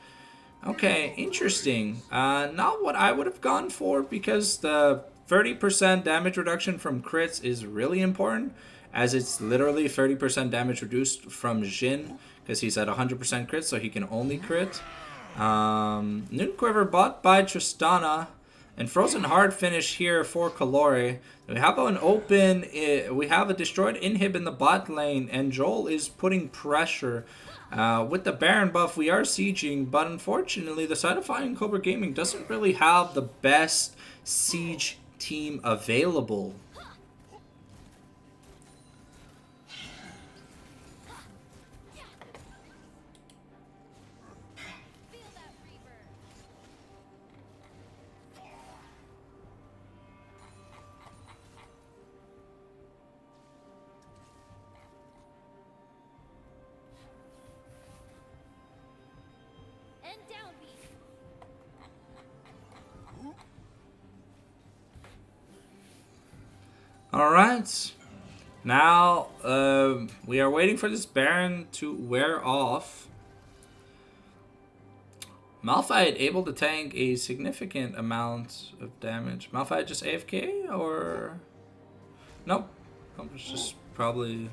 Okay, interesting. Not what I would have gone for, because the 30% damage reduction from crits is really important, as it's literally 30% damage reduced from Jhin, because he's at 100% crit, so he can only crit. Noon Quiver bought by Tristana, and Frozen Heart finish here for Kalore. We have an open, we have a destroyed inhib in the bot lane, and Joel is putting pressure. With the Baron buff, we are sieging, but unfortunately, the side of Flying Cobra Gaming doesn't really have the best siege team available. Alright, now we are waiting for this Baron to wear off. Malphite able to tank a significant amount of damage. Malphite just AFK or... Nope, I was just probably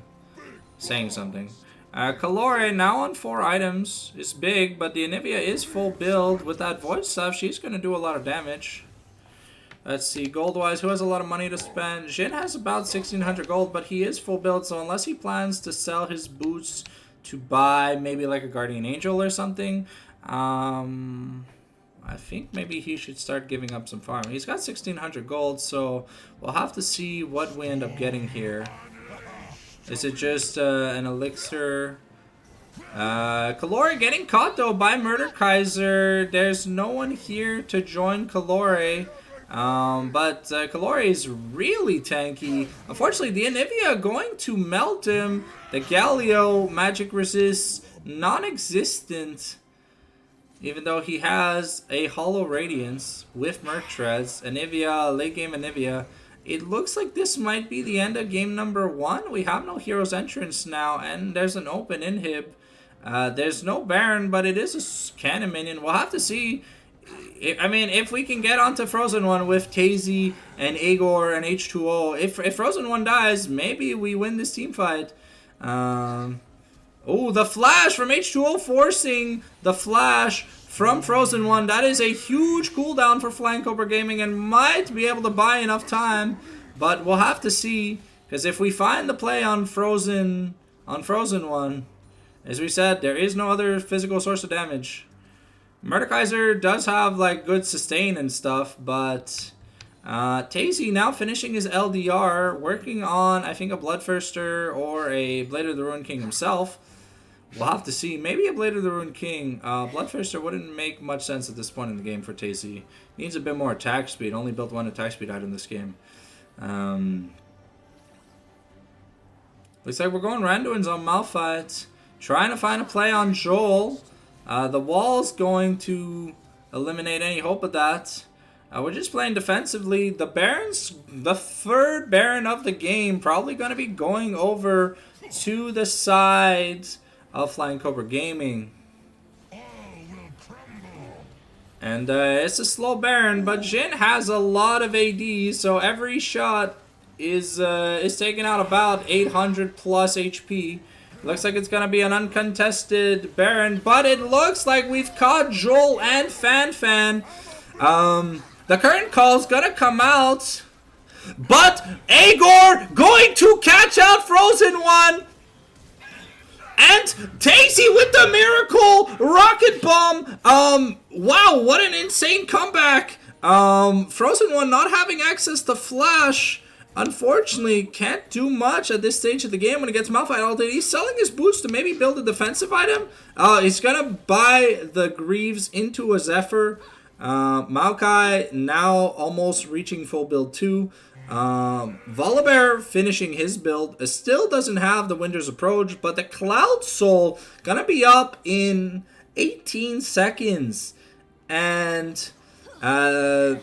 saying something. Kalore now on 4 items is big, but the Anivia is full build. With that voice stuff, she's going to do a lot of damage. Let's see, gold-wise, who has a lot of money to spend? Jhin has about 1,600 gold, but he is full build, so unless he plans to sell his boots to buy maybe like a Guardian Angel or something, I think maybe he should start giving up some farm. He's got 1,600 gold, so we'll have to see what we end up getting here. Is it just an elixir? Kalore getting caught, though, by Mordekaiser. There's no one here to join Kalore. But Kalore is really tanky. Unfortunately, the Anivia going to melt him. The Galio magic resist non-existent, even though he has a Hollow Radiance with Merc Treads. Anivia, late game Anivia. It looks like this might be the end of game number 1. We have no Hero's Entrance now, and there's an open inhib. There's no Baron, but it is a cannon minion. We'll have to see. I mean, if we can get onto Frozen One with Tazy and Agor and H2O, if Frozen One dies, maybe we win this team fight. Oh, the flash from H2O forcing the flash from Frozen One. That is a huge cooldown for Flying Cobra Gaming and might be able to buy enough time, but we'll have to see, because if we find the play on Frozen One, as we said, there is no other physical source of damage. Mordekaiser does have like good sustain and stuff, but Tazy now finishing his LDR, working on I think a Bloodthirster or a Blade of the Ruined King himself. We'll have to see. Maybe a Blade of the Ruined King. Bloodthirster wouldn't make much sense at this point in the game for Tazy. Needs a bit more attack speed. Only built 1 attack speed item this game. Looks like we're going Randuin's on Malphite. Trying to find a play on Joel. The wall's going to eliminate any hope of that. We're just playing defensively. The Baron's the 3rd Baron of the game. Probably going to be going over to the side of Flying Cobra Gaming. And it's a slow Baron, but Jhin has a lot of AD, so every shot is taking out about 800 plus HP. Looks like it's gonna be an uncontested Baron, but it looks like we've caught Joel and Fan. The current call's gonna come out, but Agor going to catch out Frozen One. And Daisy with the miracle rocket bomb. Wow, what an insane comeback. Frozen One not having access to Flash. Unfortunately, can't do much at this stage of the game when he gets Malphite ulted. He's selling his boots to maybe build a defensive item. He's gonna buy the Greaves into a Zephyr. Maokai now almost reaching full build too. Volibear finishing his build. Still doesn't have the Winter's Approach, but the Cloud Soul gonna be up in 18 seconds. And the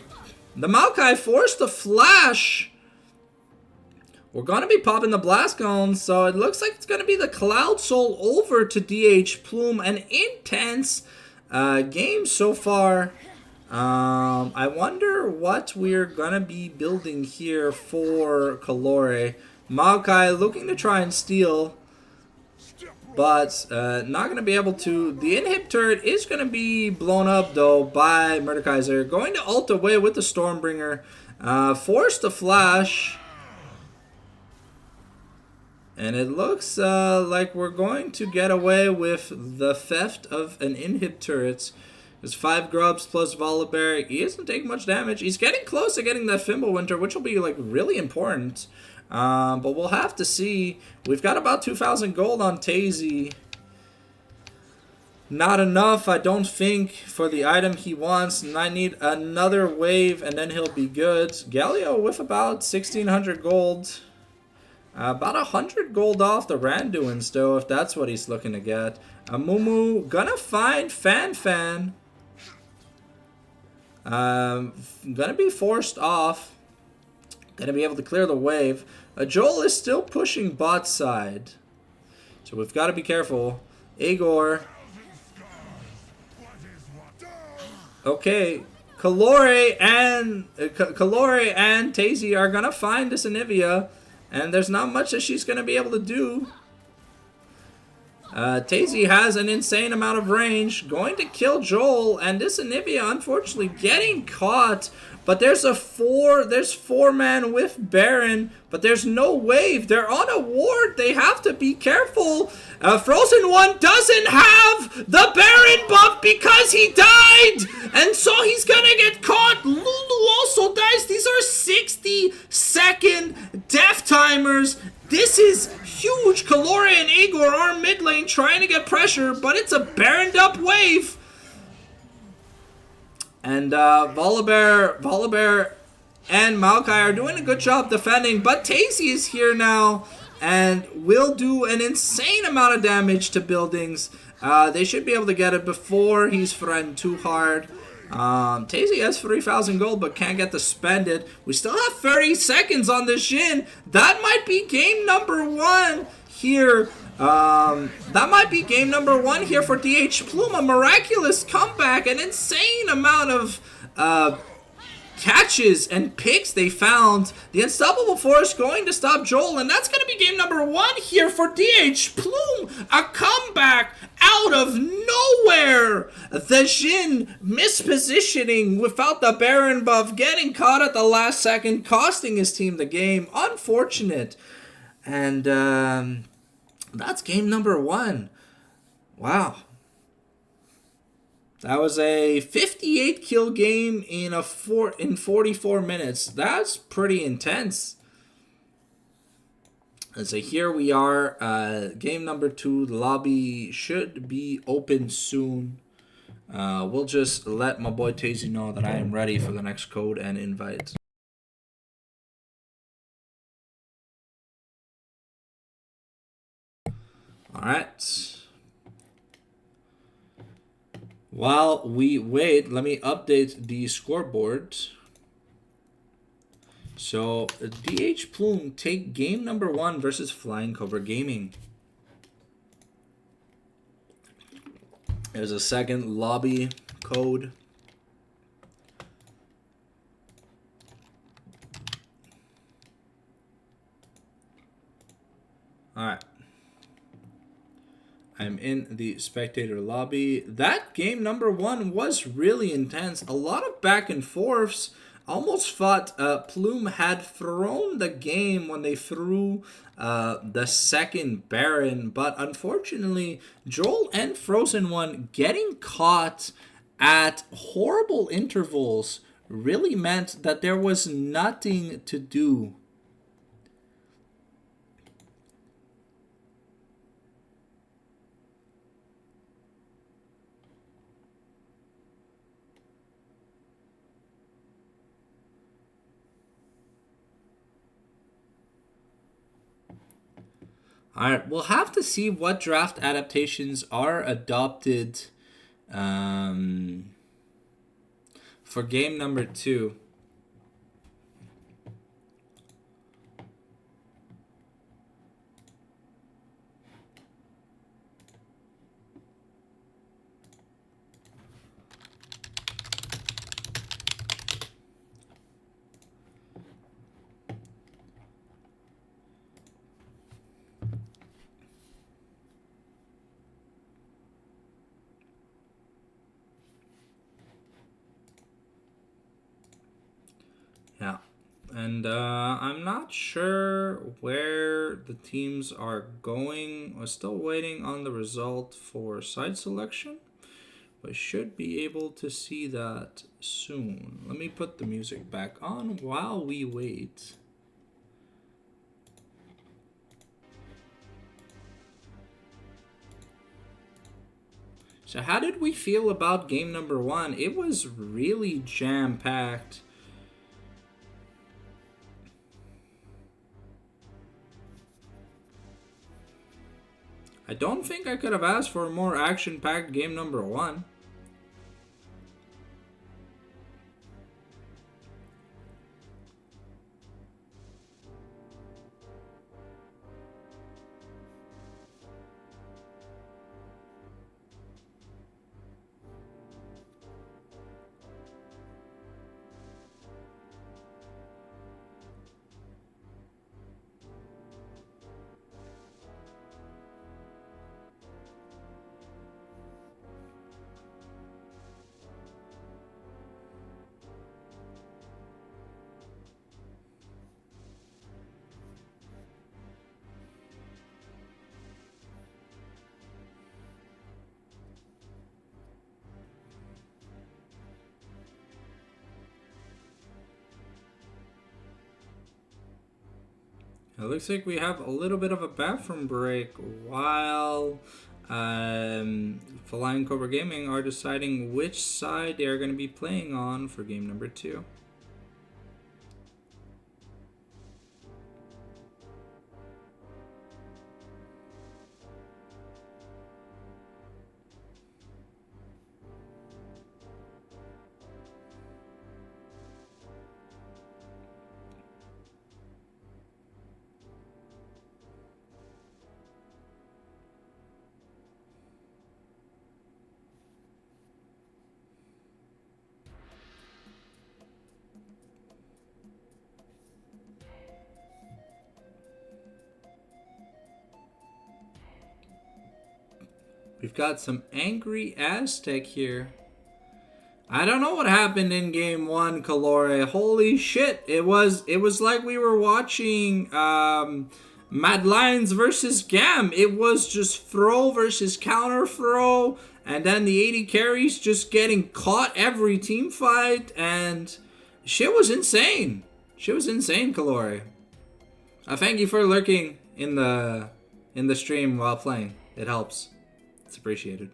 Maokai forced the Flash. We're going to be popping the Blast Cone, so it looks like it's going to be the Cloud Soul over to DH Plume. An intense game so far. I wonder what we're going to be building here for Kalore. Maokai looking to try and steal, but not going to be able to. The inhib turret is going to be blown up, though, by Mordekaiser. Going to ult away with the Stormbringer. Force the Flash. And it looks like we're going to get away with the theft of an inhib turret. There's 5 grubs plus Volibear. He doesn't take much damage. He's getting close to getting that Fimbulwinter, which will be like really important. But we'll have to see. We've got about 2,000 gold on Tazy. Not enough, I don't think, for the item he wants. And I need another wave, and then he'll be good. Galio with about 1,600 gold. About 100 gold off the Randuins, though, if that's what he's looking to get. Mumu gonna find Fan. Gonna be forced off. Gonna be able to clear the wave. Joel is still pushing bot side, so we've got to be careful. Agor. Okay, Kalore and Tazy are gonna find this Anivia. And there's not much that she's going to be able to do. Tazy has an insane amount of range. Going to kill Joel. And this Anivia, unfortunately, getting caught. But there's 4-man with Baron. But there's no wave. They're on a ward. They have to be careful. Frozen One doesn't have the Baron buff because he died. And so he's going to get caught. Lulu also dies. These are 60-second death timers. This is huge. Kalore and Agor are mid lane trying to get pressure, but it's a Baroned up wave. And Volibear and Maokai are doing a good job defending, but Tazy is here now and will do an insane amount of damage to buildings. They should be able to get it before he's threatened too hard. Tazy has 3,000 gold but can't get to spend it. We still have 30 seconds on the Xin. That might be game number 1 here. That might be game number 1 here for DH Plume. A miraculous comeback, an insane amount of catches and picks they found. The Unstoppable Force going to stop Joel, and that's going to be game number 1 here for DH Plume. A comeback out of nowhere. The Xin mispositioning without the Baron buff, getting caught at the last second, costing his team the game. Unfortunate. And that's game number 1. Wow. That was a 58 kill game in 44 minutes. That's pretty intense. And so here we are, game number 2. The lobby should be open soon. We'll just let my boy Tazy know that I am ready for the next code and invite. All right. While we wait, let me update the scoreboard. So, DH Plume take game number 1 versus Flying Cobra Gaming. There's a second lobby code. Alright. I'm in the spectator lobby. That game number 1 was really intense. A lot of back and forths. Almost thought Plume had thrown the game when they threw the second Baron, but unfortunately, Joel and Frozen One getting caught at horrible intervals really meant that there was nothing to do. Alright, we'll have to see what draft adaptations are adopted for game number 2. Yeah. And I'm not sure where the teams are going. We're still waiting on the result for side selection. We should be able to see that soon. Let me put the music back on while we wait. So how did we feel about game number 1? It was really jam-packed. I don't think I could have asked for a more action-packed game number 1. It looks like we have a little bit of a bathroom break while Flying Cobra Gaming are deciding which side they are going to be playing on for game number 2. We've got some Angry Aztec here. I don't know what happened in game 1, Calore. Holy shit. It was like we were watching Mad Lions versus Gam. It was just throw versus counter throw. And then the 80 carries just getting caught every team fight. And shit was insane. Shit was insane, Calore. Thank you for lurking in the stream while playing. It helps. It's appreciated.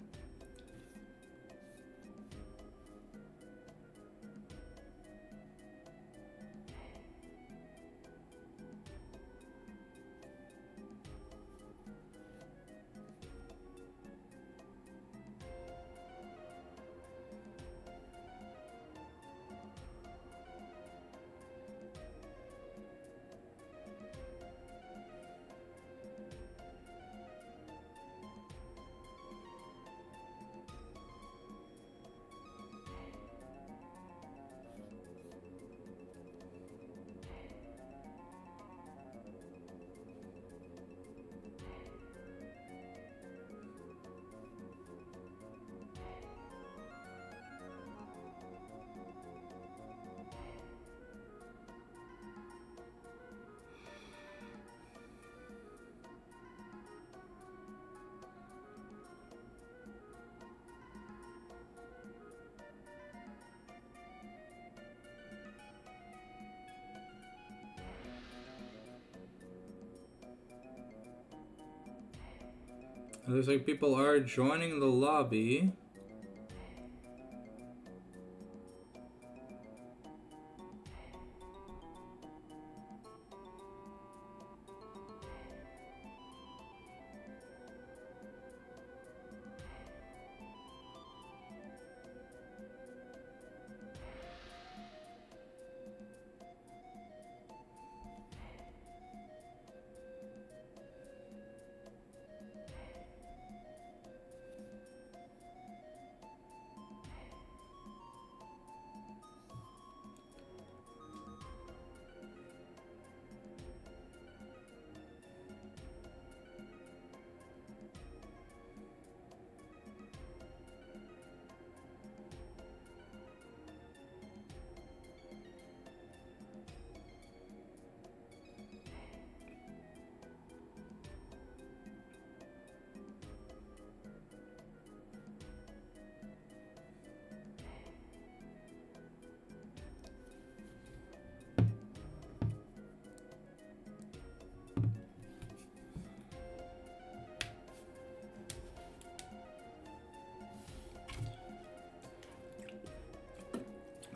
It looks like people are joining the lobby.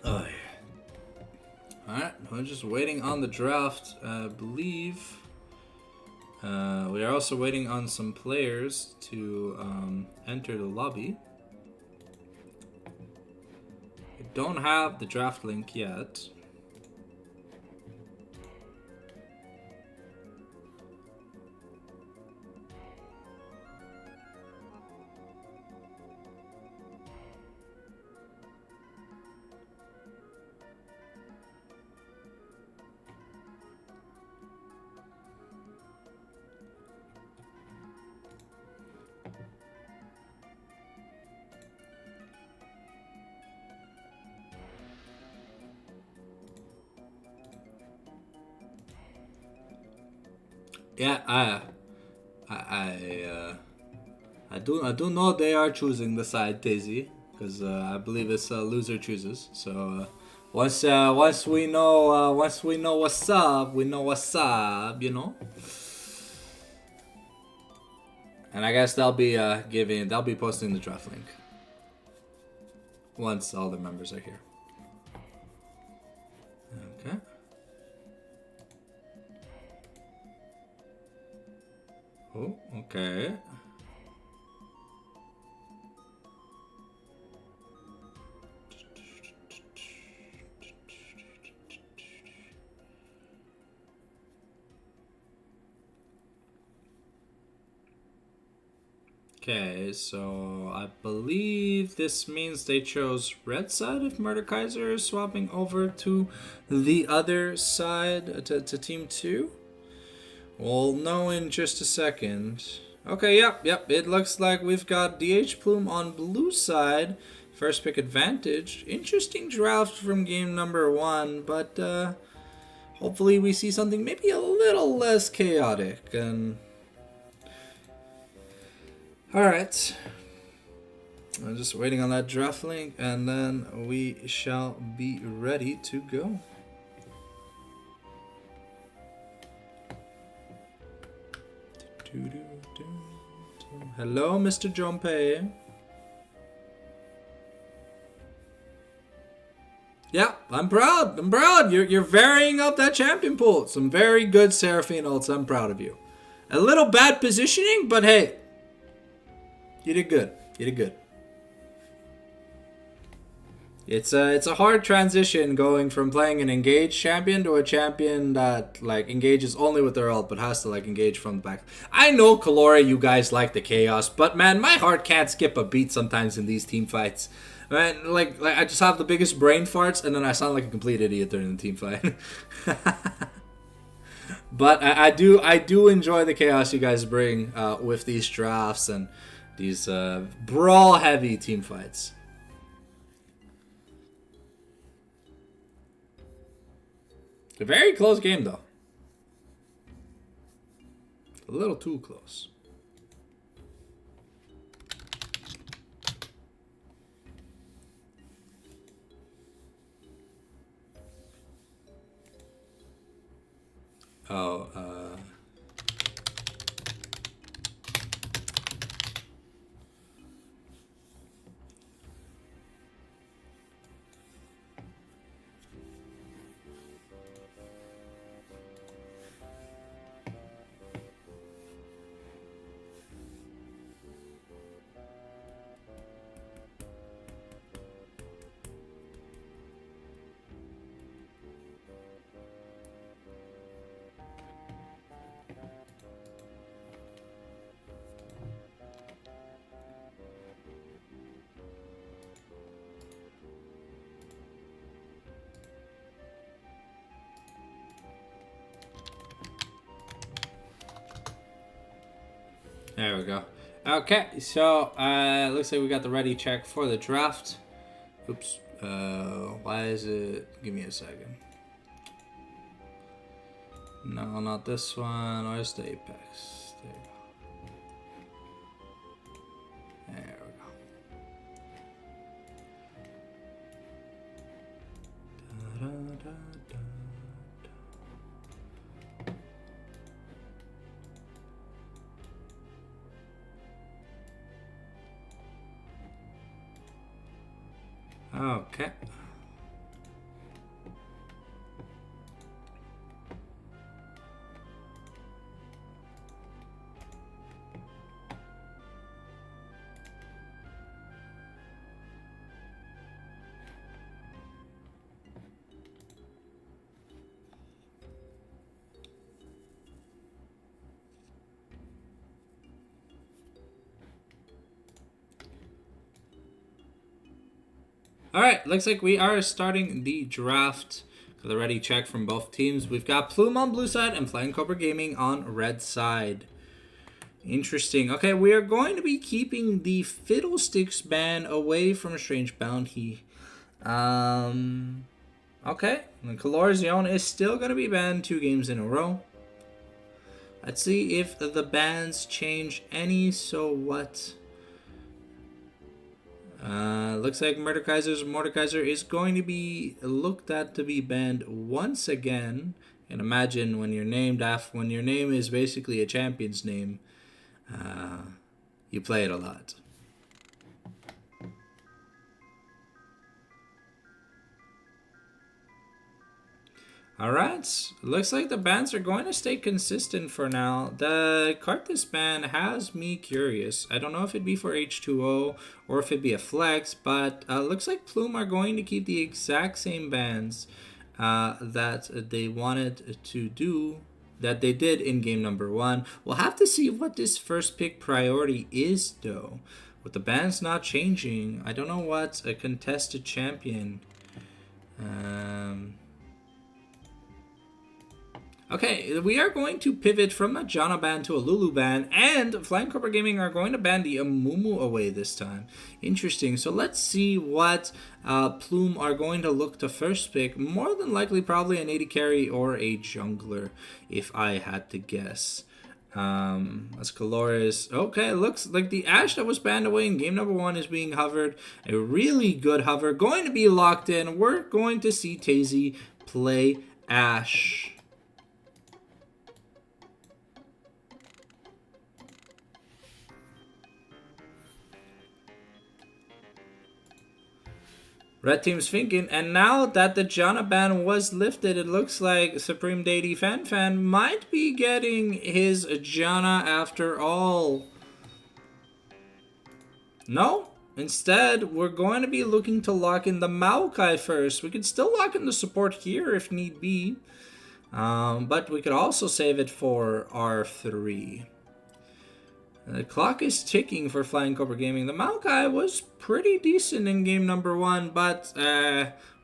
Oh, yeah. Alright, we're just waiting on the draft, I believe. We are also waiting on some players to enter the lobby. We don't have the draft link yet. Yeah, I do know they are choosing the side Daisy, because I believe it's loser chooses. So once we know what's up, we know what's up, you know. And I guess they'll be posting the draft link once all the members are here. Okay. Oh, okay. Okay, so I believe this means they chose red side if Mordekaiser is swapping over to the other side, to team 2. We'll know in just a second. Okay, yep. It looks like we've got DH Plume on blue side. First pick advantage. Interesting draft from game number 1, but hopefully we see something maybe a little less chaotic. And alright. I'm just waiting on that draft link, and then we shall be ready to go. Hello, Mr. Jompe. Yeah, I'm proud. You're varying up that champion pool. Some very good Seraphine ults. I'm proud of you. A little bad positioning, but hey, you did good. It's a hard transition going from playing an engaged champion to a champion that like engages only with their ult but has to like engage from the back. I know Kalora, you guys like the chaos, but man, my heart can't skip a beat sometimes in these team fights. Man, like I just have the biggest brain farts and then I sound like a complete idiot during the team fight. But I do enjoy the chaos you guys bring with these drafts and these brawl heavy team fights. A very close game, though. A little too close. Oh, There we go. Okay, so looks like we got the ready check for the draft. Oops. Why is it? Give me a second. No, not this one. Where's the apex? There you go. There we go. Da, da, da, da. Okay. All right, looks like we are starting the draft. The ready check from both teams. We've got Plume on blue side and Flying Cobra Gaming on red side. Interesting. Okay, we are going to be keeping the Fiddlesticks ban away from Strange Bounty. Okay, and Colorazione is still going to be banned 2 games in a row. Let's see if the bans change any. So what? Looks like Mordekaiser is going to be looked at to be banned once again. And imagine when you're named after, when your name is basically a champion's name, you play it a lot. Alright, looks like the bans are going to stay consistent for now. The Karthus ban has me curious. I don't know if it'd be for H2O or if it'd be a flex, but looks like Plume are going to keep the exact same bans that they wanted to do, that they did in game number 1. We'll have to see what this first pick priority is though. With the bans not changing, I don't know what a contested champion. Okay, we are going to pivot from a Janna ban to a Lulu ban, and Flying Cobra Gaming are going to ban the Amumu away this time. Interesting. So let's see what Plume are going to look to first pick. More than likely, probably an AD carry or a jungler, if I had to guess. As Colores. Okay, it looks like the Ashe that was banned away in game number 1 is being hovered. A really good hover. Going to be locked in. We're going to see TaZy play Ashe. Red team's thinking, and now that the Janna ban was lifted, it looks like Supreme Deity Fan might be getting his Janna after all. No? Instead, we're going to be looking to lock in the Maokai first. We could still lock in the support here if need be. But we could also save it for R3. The clock is ticking for Flying Cobra Gaming. The Maokai was pretty decent in game number 1, but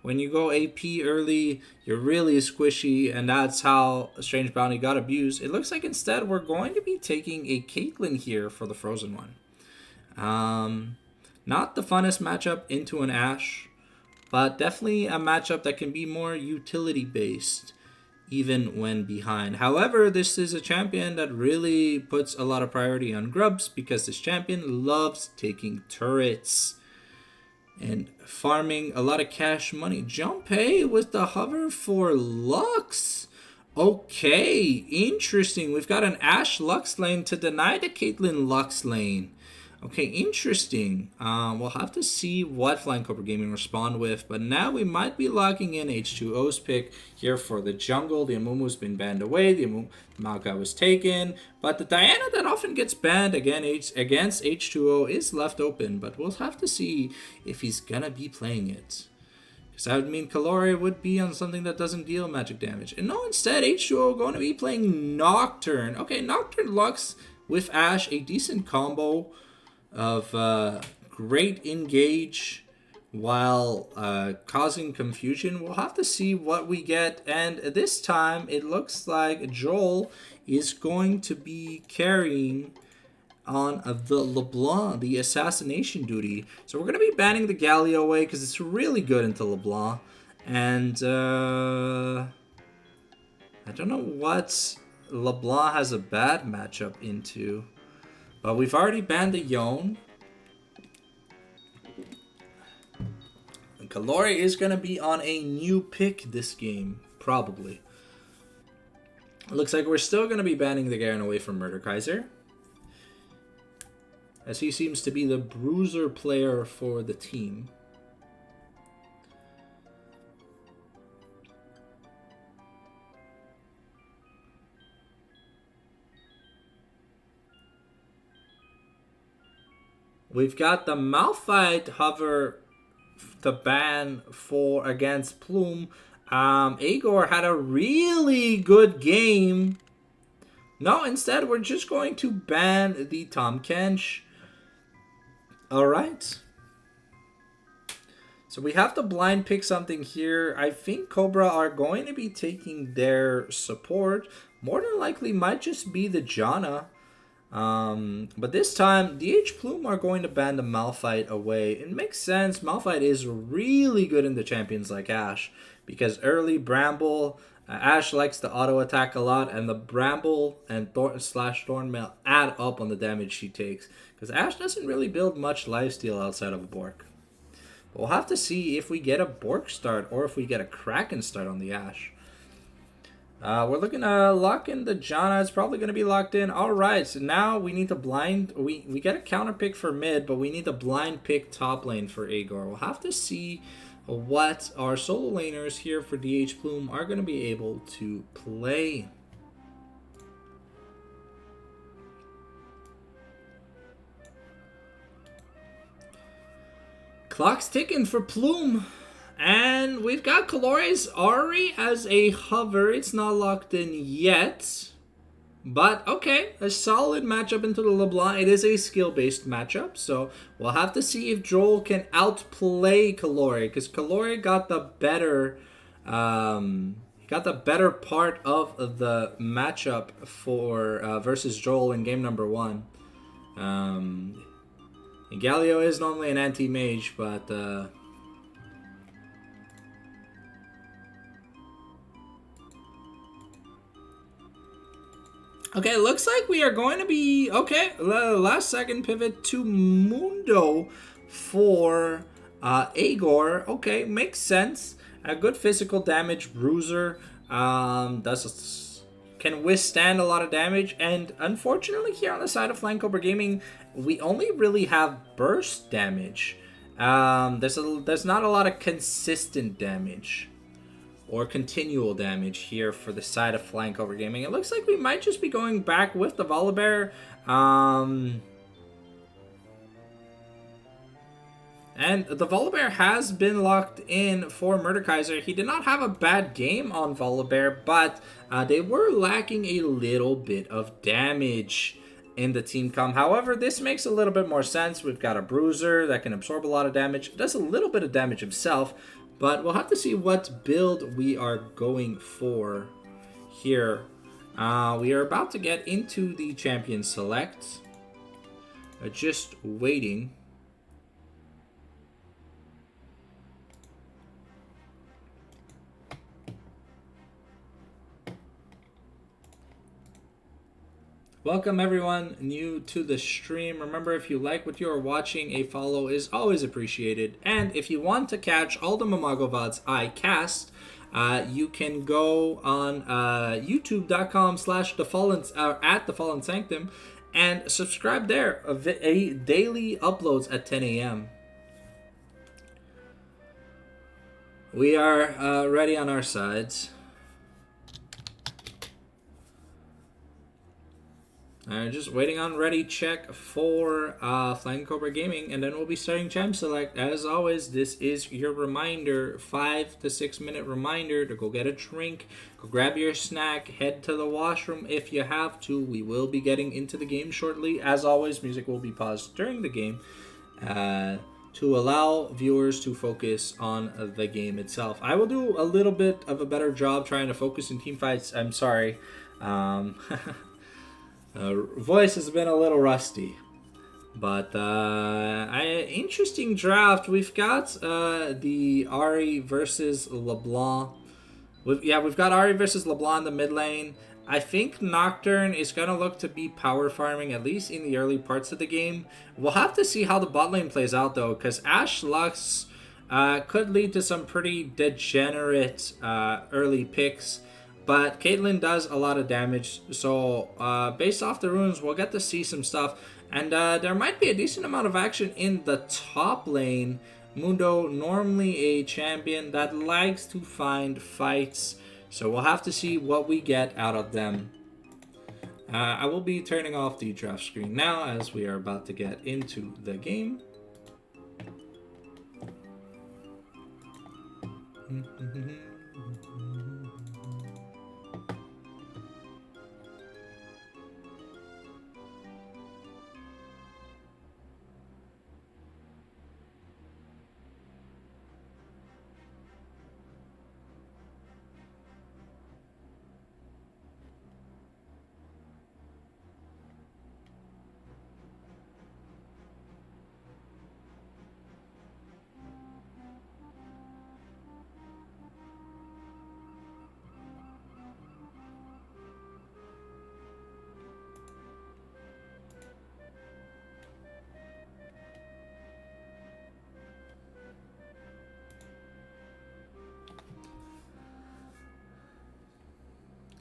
when you go AP early, you're really squishy, and that's how Strange Bounty got abused. It looks like instead we're going to be taking a Caitlyn here for the Frozen one. Not the funnest matchup into an Ashe, but definitely a matchup that can be more utility-based, even when behind. However, this is a champion that really puts a lot of priority on grubs because this champion loves taking turrets and farming a lot of cash money. Junpei with the hover for Lux. Okay, interesting. We've got an Ashe Lux lane to deny the Caitlyn Lux lane. Okay, interesting. We'll have to see what Flying Cobra Gaming respond with, but now we might be locking in H2O's pick here for the jungle. The Amumu's been banned away. The Maokai was taken, but the Diana that often gets banned against H2O is left open, but we'll have to see if he's gonna be playing it. Because that would mean Kalori would be on something that doesn't deal magic damage. And no, instead, H2O going to be playing Nocturne. Okay, Nocturne Lux with Ashe, a decent combo of great engage while causing confusion. We'll have to see what we get, and this time it looks like Joel is going to be carrying on the LeBlanc, the assassination duty. So we're going to be banning the Galio away because it's really good into LeBlanc. And I don't know what LeBlanc has a bad matchup into. But we've already banned the Yone. And Kallori is going to be on a new pick this game, probably. It looks like we're still going to be banning the Garen away from Mordekaiser, as he seems to be the bruiser player for the team. We've got the Malphite hover to ban for against Plume. Agor had a really good game. No, instead we're just going to ban the Tahm Kench. Alright. So we have to blind pick something here. I think Cobra are going to be taking their support. More than likely might just be the Janna. But this time, DH Plume are going to ban the Malphite away. It makes sense. Malphite is really good in the champions like Ashe, because early Bramble, Ashe likes to auto attack a lot, and the Bramble and Thornmail add up on the damage she takes, because Ashe doesn't really build much lifesteal outside of a Bork. But we'll have to see if we get a Bork start or if we get a Kraken start on the Ashe. We're looking to lock in the Janna. It's probably going to be locked in. Alright, so now we need to blind. We get a counter pick for mid, but we need to blind pick top lane for Agor. We'll have to see what our solo laners here for DH Plume are going to be able to play. Clock's ticking for Plume. And we've got Kallori's Ahri as a hover. It's not locked in yet. But, okay, a solid matchup into the LeBlanc. It is a skill-based matchup. So, we'll have to see if Joel can outplay Kallori. Because Kallori got the better... got the better part of the matchup for versus Joel in game number 1. Galio is normally an anti-mage, but... Okay, looks like we are going to be... Okay, last second pivot to Mundo for Agor. Okay, makes sense. A good physical damage bruiser. Can withstand a lot of damage. And unfortunately here on the side of Flying Cobra Gaming, we only really have burst damage. There's not a lot of consistent damage or continual damage here for the side of Flying Cobra Gaming. It looks like we might just be going back with the Volibear. And the Volibear has been locked in for Mordekaiser. He did not have a bad game on Volibear, but they were lacking a little bit of damage in the team comp. However, this makes a little bit more sense. We've got a Bruiser that can absorb a lot of damage. Does a little bit of damage himself. But we'll have to see what build we are going for here. We are about to get into the champion select. Just waiting. Welcome everyone new to the stream. Remember, if you like what you are watching, a follow is always appreciated. And if you want to catch all the Mamago VODs I cast, you can go on youtube.com/at the Fallen Sanctum and subscribe there. A daily uploads at 10 a.m. We are ready on our sides. Just waiting on ready check for Flying Cobra Gaming, and then we'll be starting Champ Select. As always, this is your reminder, 5 to 6 minute reminder to go get a drink, go grab your snack, head to the washroom if you have to. We will be getting into the game shortly. As always, music will be paused during the game to allow viewers to focus on the game itself. I will do a little bit of a better job trying to focus in team fights. I'm sorry. Voice has been a little rusty. But interesting draft. We've got the Ari versus LeBlanc. We've got Ari versus LeBlanc in the mid lane. I think Nocturne is going to look to be power farming, at least in the early parts of the game. We'll have to see how the bot lane plays out, though, because Ashe Lux could lead to some pretty degenerate early picks. But Caitlyn does a lot of damage, so based off the runes, we'll get to see some stuff. And there might be a decent amount of action in the top lane. Mundo, normally a champion that likes to find fights, so we'll have to see what we get out of them. I will be turning off the draft screen now as we are about to get into the game.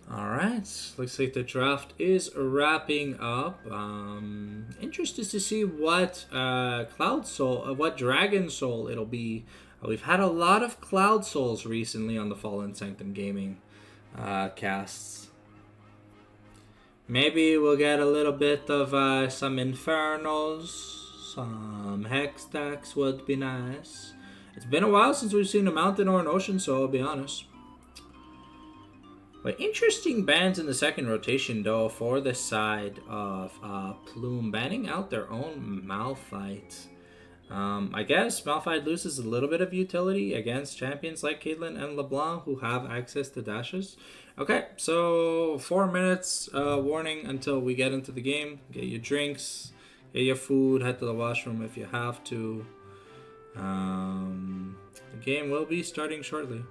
Alright, looks like the draft is wrapping up. Interested to see what Cloud Soul, what Dragon Soul it'll be. We've had a lot of Cloud Souls recently on the Fallen Sanctum Gaming casts. Maybe we'll get a little bit of some Infernals, some Hextechs would be nice. It's been a while since we've seen a Mountain or an Ocean Soul, I'll be honest. But interesting bans in the second rotation, though, for the side of Plume, banning out their own Malphite. I guess Malphite loses a little bit of utility against champions like Caitlyn and LeBlanc who have access to dashes. Okay, so 4 minutes warning until we get into the game. Get your drinks, get your food, head to the washroom if you have to. The game will be starting shortly.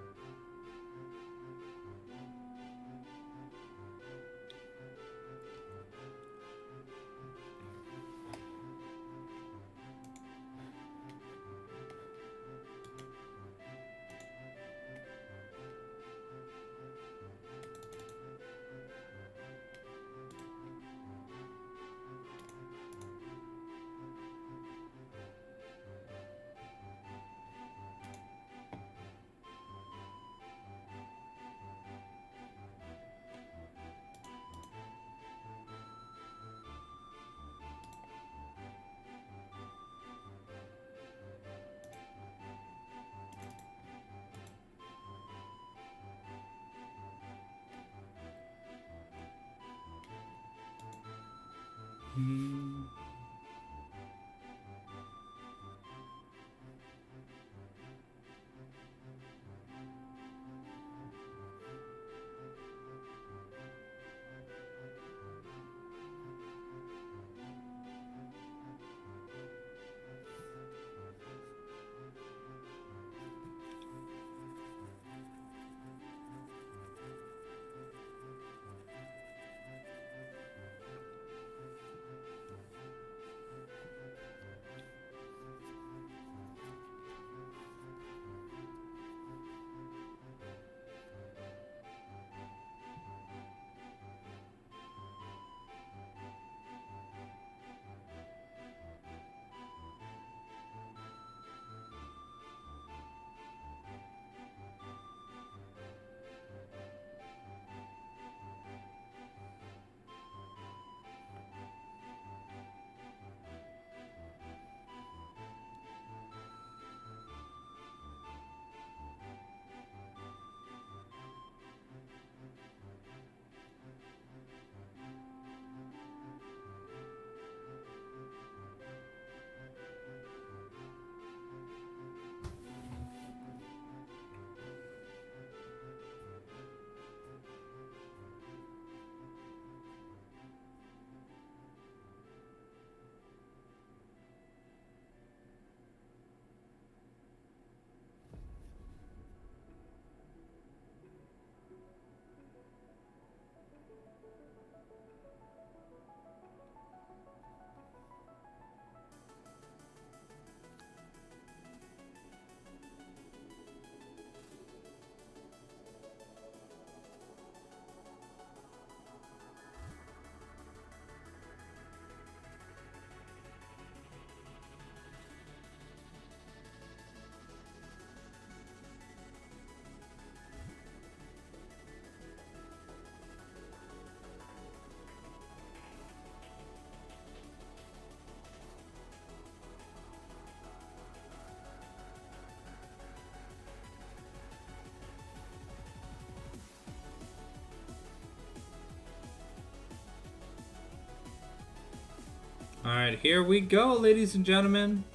Alright, here we go, ladies and gentlemen.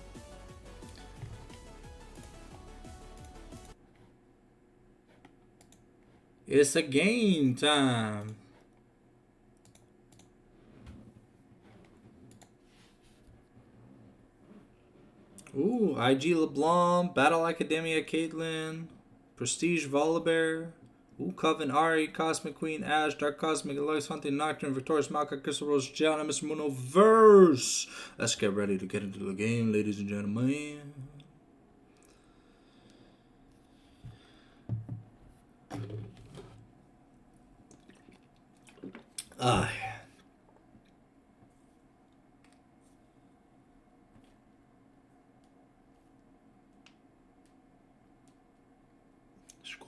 It's a game time. Ooh, IG LeBlanc, Battle Academia Caitlyn, Prestige Volibear, ooh, Coven Ari, Cosmic Queen Ash, Dark Cosmic, Aloys Hunting, Nocturne, Victorious Maokai, Crystal Rose, Gianna, Mr. Muno Verse. Let's get ready to get into the game, ladies and gentlemen. Ah.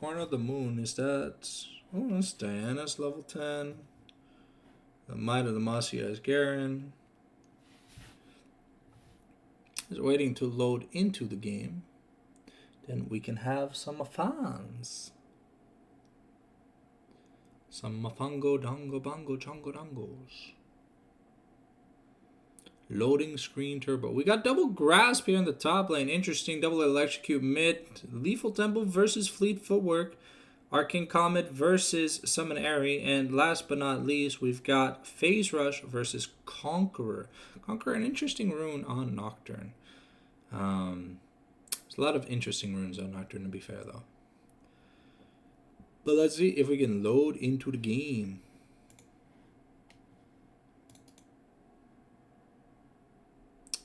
Corner of the Moon, is that... Oh, that's Diana's level 10. The Might of the Mossy Eyes Garen is waiting to load into the game. Then we can have some fans. Some mafango, dango, bango, chongo, dangos. Loading screen turbo. We got double grasp here in the top lane. Interesting. Double electrocute mid. Lethal Temple versus Fleet Footwork. Arcane Comet versus Summon Airy. And last but not least, we've got Phase Rush versus Conqueror. Conqueror, an interesting rune on Nocturne. There's a lot of interesting runes on Nocturne, to be fair, though. But let's see if we can load into the game.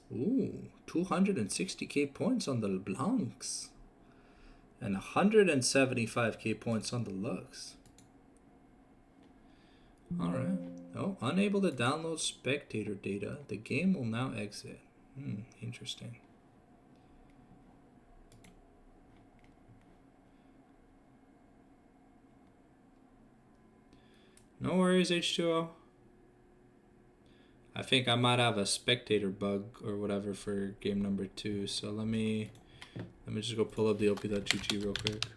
Ooh, 260k points on the LeBlancs. And 175k points on the Lux. Alright. Oh, unable to download spectator data. The game will now exit. Interesting. No worries, H2O. I think I might have a spectator bug or whatever for game number 2. So let me just go pull up the op.gg real quick.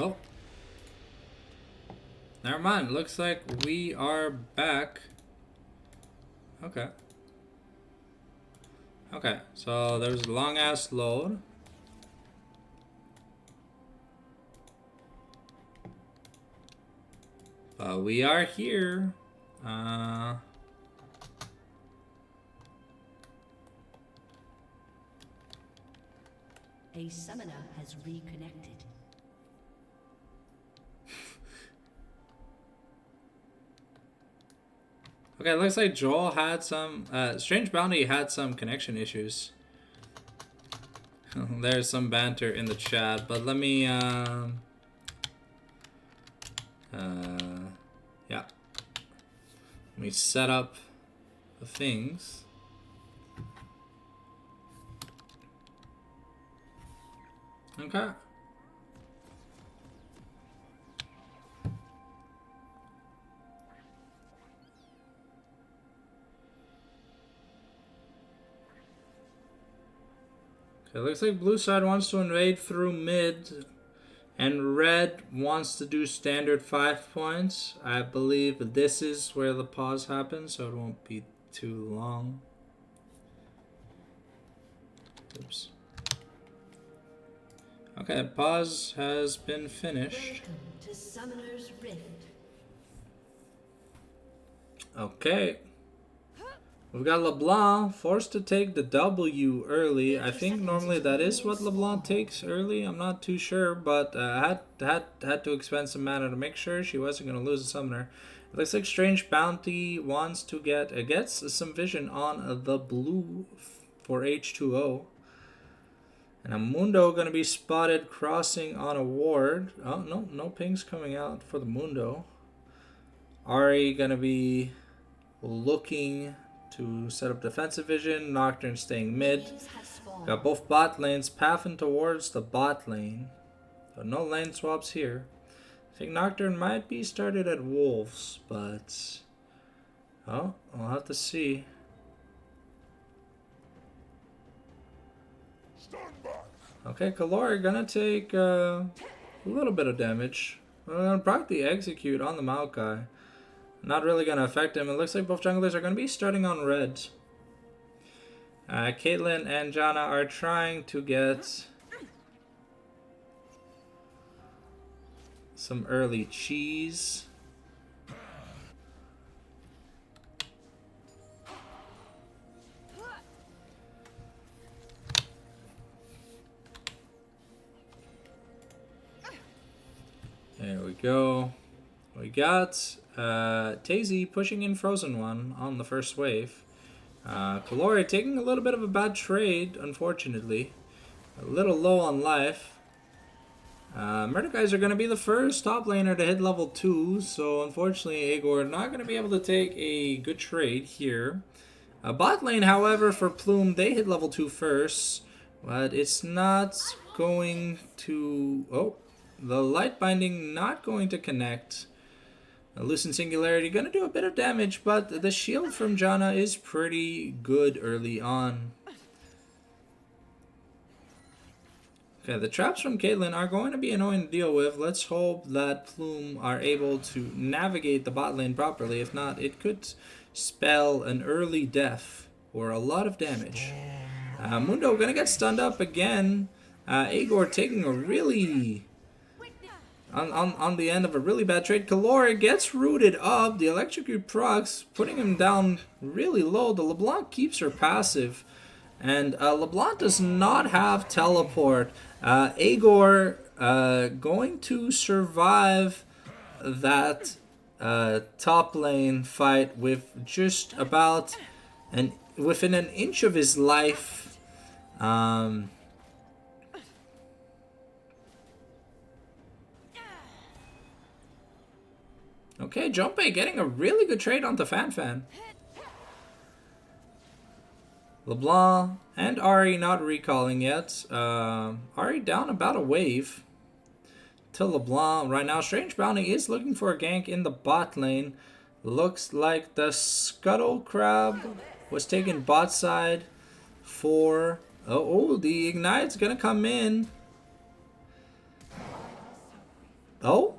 Oh. Never mind. Looks like we are back. Okay. Okay, so there's a long ass load. But we are here. A summoner has reconnected. Okay, looks like Joel had some... Strange Bounty had some connection issues. There's some banter in the chat, but let me... yeah. Let me set up the things. Okay. Okay, looks like blue side wants to invade through mid, and red wants to do standard 5 points. I believe this is where the pause happens, so it won't be too long. Oops. Okay, pause has been finished. Welcome to Summoner's Rift. Okay. We've got LeBlanc forced to take the W early. I think normally that is what LeBlanc takes early. I'm not too sure, but had to expend some mana to make sure she wasn't going to lose a summoner. It looks like Strange Bounty wants to gets some vision on the blue for H2O. And a Mundo going to be spotted crossing on a ward. Oh, no pings coming out for the Mundo. Ahri going to be looking to set up defensive vision. Nocturne staying mid. Got both bot lanes pathing towards the bot lane. So no lane swaps here. I think Nocturne might be started at Wolves, but oh, I'll have to see. Okay, Kalori gonna take a little bit of damage. Probably execute on the Maokai. Not really going to affect him. It looks like both junglers are going to be starting on red. Caitlyn and Janna are trying to get some early cheese. There we go. We got Tazy pushing in Frozen One on the first wave. Kalori taking a little bit of a bad trade, unfortunately. A little low on life. Murderguys are going to be the first top laner to hit level 2, so unfortunately Igor not going to be able to take a good trade here. Bot lane, however, for Plume, they hit level 2 first, but it's not going to... Oh, the Light Binding not going to connect. Loosen Singularity going to do a bit of damage, but the shield from Janna is pretty good early on. Okay, the traps from Caitlyn are going to be annoying to deal with. Let's hope that Plume are able to navigate the bot lane properly. If not, it could spell an early death or a lot of damage. Mundo going to get stunned up again. Igor taking a really... On the end of a really bad trade. Kalori gets rooted up. The Electrocute procs, putting him down really low. The LeBlanc keeps her passive. And LeBlanc does not have teleport. Igor going to survive that top lane fight with just about within an inch of his life. Okay, Junpei getting a really good trade onto Fan. LeBlanc and Ahri not recalling yet. Ahri down about a wave to LeBlanc right now. Strange Bounty is looking for a gank in the bot lane. Looks like the Scuttle Crab was taken bot side for... Oh, the Ignite's gonna come in. Oh,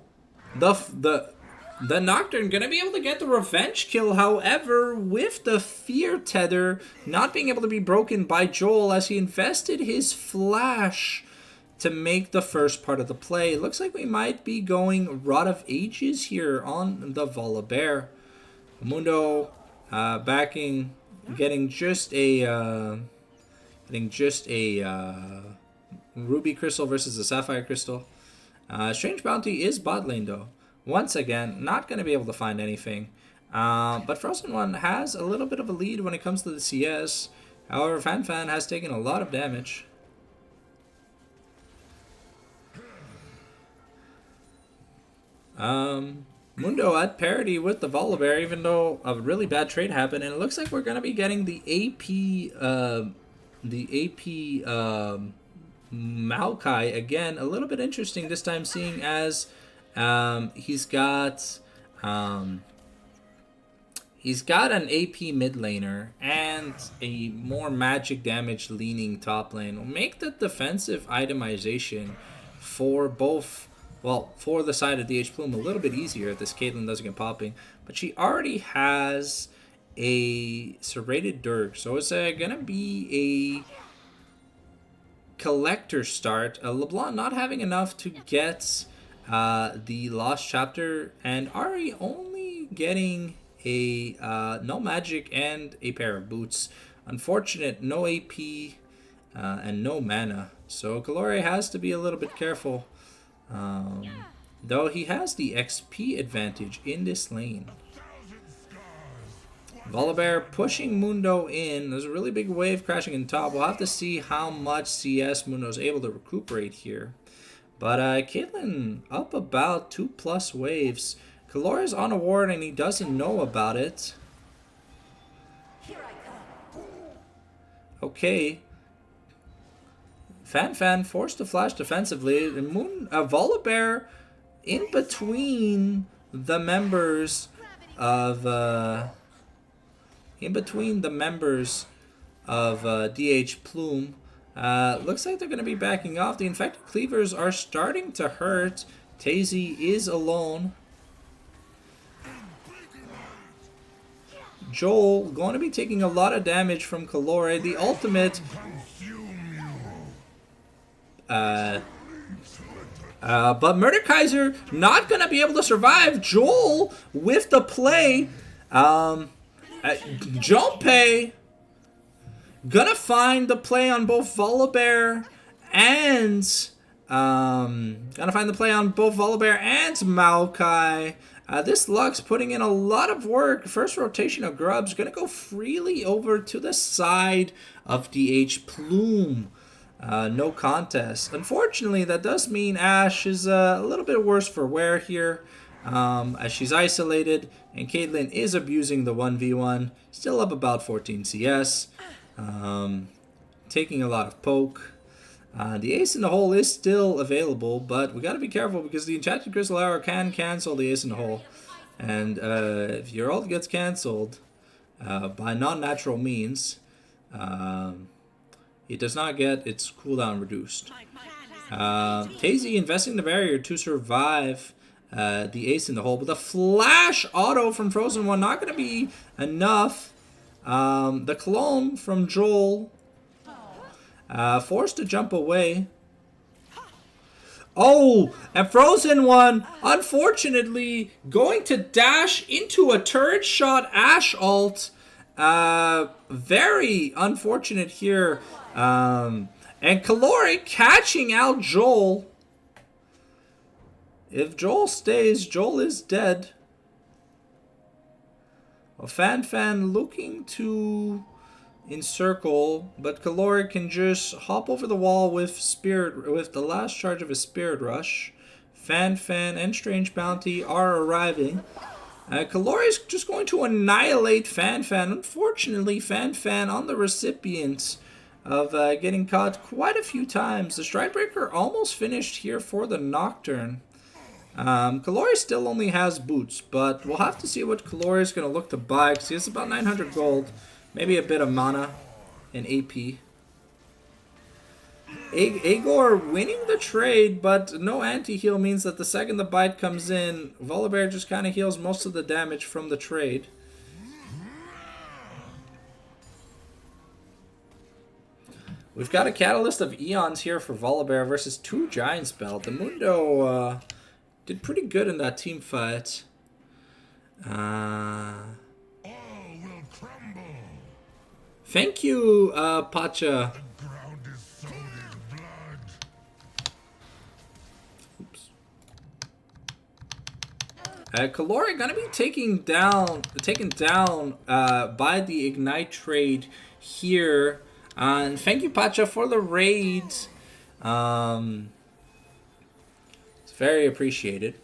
the Nocturne gonna be able to get the revenge kill, however, with the Fear Tether not being able to be broken by Joel as he invested his flash to make the first part of the play. It looks like we might be going Rod of Ages here on the Volibear. Mundo backing, getting just a Ruby Crystal versus a Sapphire Crystal. Strange Bounty is bot lane though. Once again, not going to be able to find anything. But Frozen One has a little bit of a lead when it comes to the CS. However, Fan has taken a lot of damage. Mundo at parity with the Volibear, even though a really bad trade happened. And it looks like we're going to be getting the AP Maokai, again, a little bit interesting this time, seeing as he's got an AP mid laner and a more magic damage leaning top lane. Will make the defensive itemization for both, well, for the side of DH Plume a little bit easier if this Caitlyn doesn't get popping. But she already has a serrated Dirk, so it's gonna be a collector start. LeBlanc not having enough to get the Lost Chapter, and Ari only getting a no magic and a pair of boots. Unfortunate, no AP and no mana. So Kalore has to be a little bit careful. Though he has the XP advantage in this lane. Volibear pushing Mundo in. There's a really big wave crashing in top. We'll have to see how much CS Mundo is able to recuperate here. But Caitlyn up about 2+ waves. Kalore is on a ward and he doesn't know about it. Okay. Fan forced to flash defensively. And Volibear in between the members of DH Plume. Looks like they're going to be backing off. The infected cleavers are starting to hurt. Tazy is alone. Joel going to be taking a lot of damage from Kalore. The ultimate. But Mordekaiser not going to be able to survive. Joel with the play. Junpei gonna find the play on both Volibear and Maokai. This Lux putting in a lot of work. First rotation of Grubs gonna go freely over to the side of DH Plume. No contest. Unfortunately, that does mean Ashe is a little bit worse for wear here. As she's isolated, and Caitlyn is abusing the 1v1, still up about 14 CS, taking a lot of poke. The Ace in the Hole is still available, but we gotta be careful because the Enchanted Crystal Arrow can cancel the Ace in the Hole, and if your ult gets cancelled by non-natural means, it does not get its cooldown reduced. Tazy investing the barrier to survive the Ace in the Hole, but the flash auto from Frozen One not going to be enough. The clone from Joel forced to jump away. Oh, and Frozen One unfortunately going to dash into a turret shot Ashe ult. Very unfortunate here. And Kalore catching out Joel. If Joel stays, Joel is dead. Well, Fan looking to encircle, but Kalore can just hop over the wall with the last charge of his Spirit Rush. Fan and Strange Bounty are arriving. Kalore is just going to annihilate Fan. Unfortunately, Fan on the recipient of getting caught quite a few times. The Stridebreaker almost finished here for the Nocturne. Kalore still only has boots, but we'll have to see what Kalore is going to look to buy, because he has about 900 gold, maybe a bit of mana and AP. Aegor winning the trade, but no anti-heal means that the second the bite comes in, Volibear just kind of heals most of the damage from the trade. We've got a Catalyst of Eons here for Volibear versus 2 Giants Belt. The Mundo did pretty good in that team fight. Thank you, Pacha. Oops. Kalore gonna be taken down by the Ignite trade here. And thank you, Pacha, for the raids. It's very appreciated.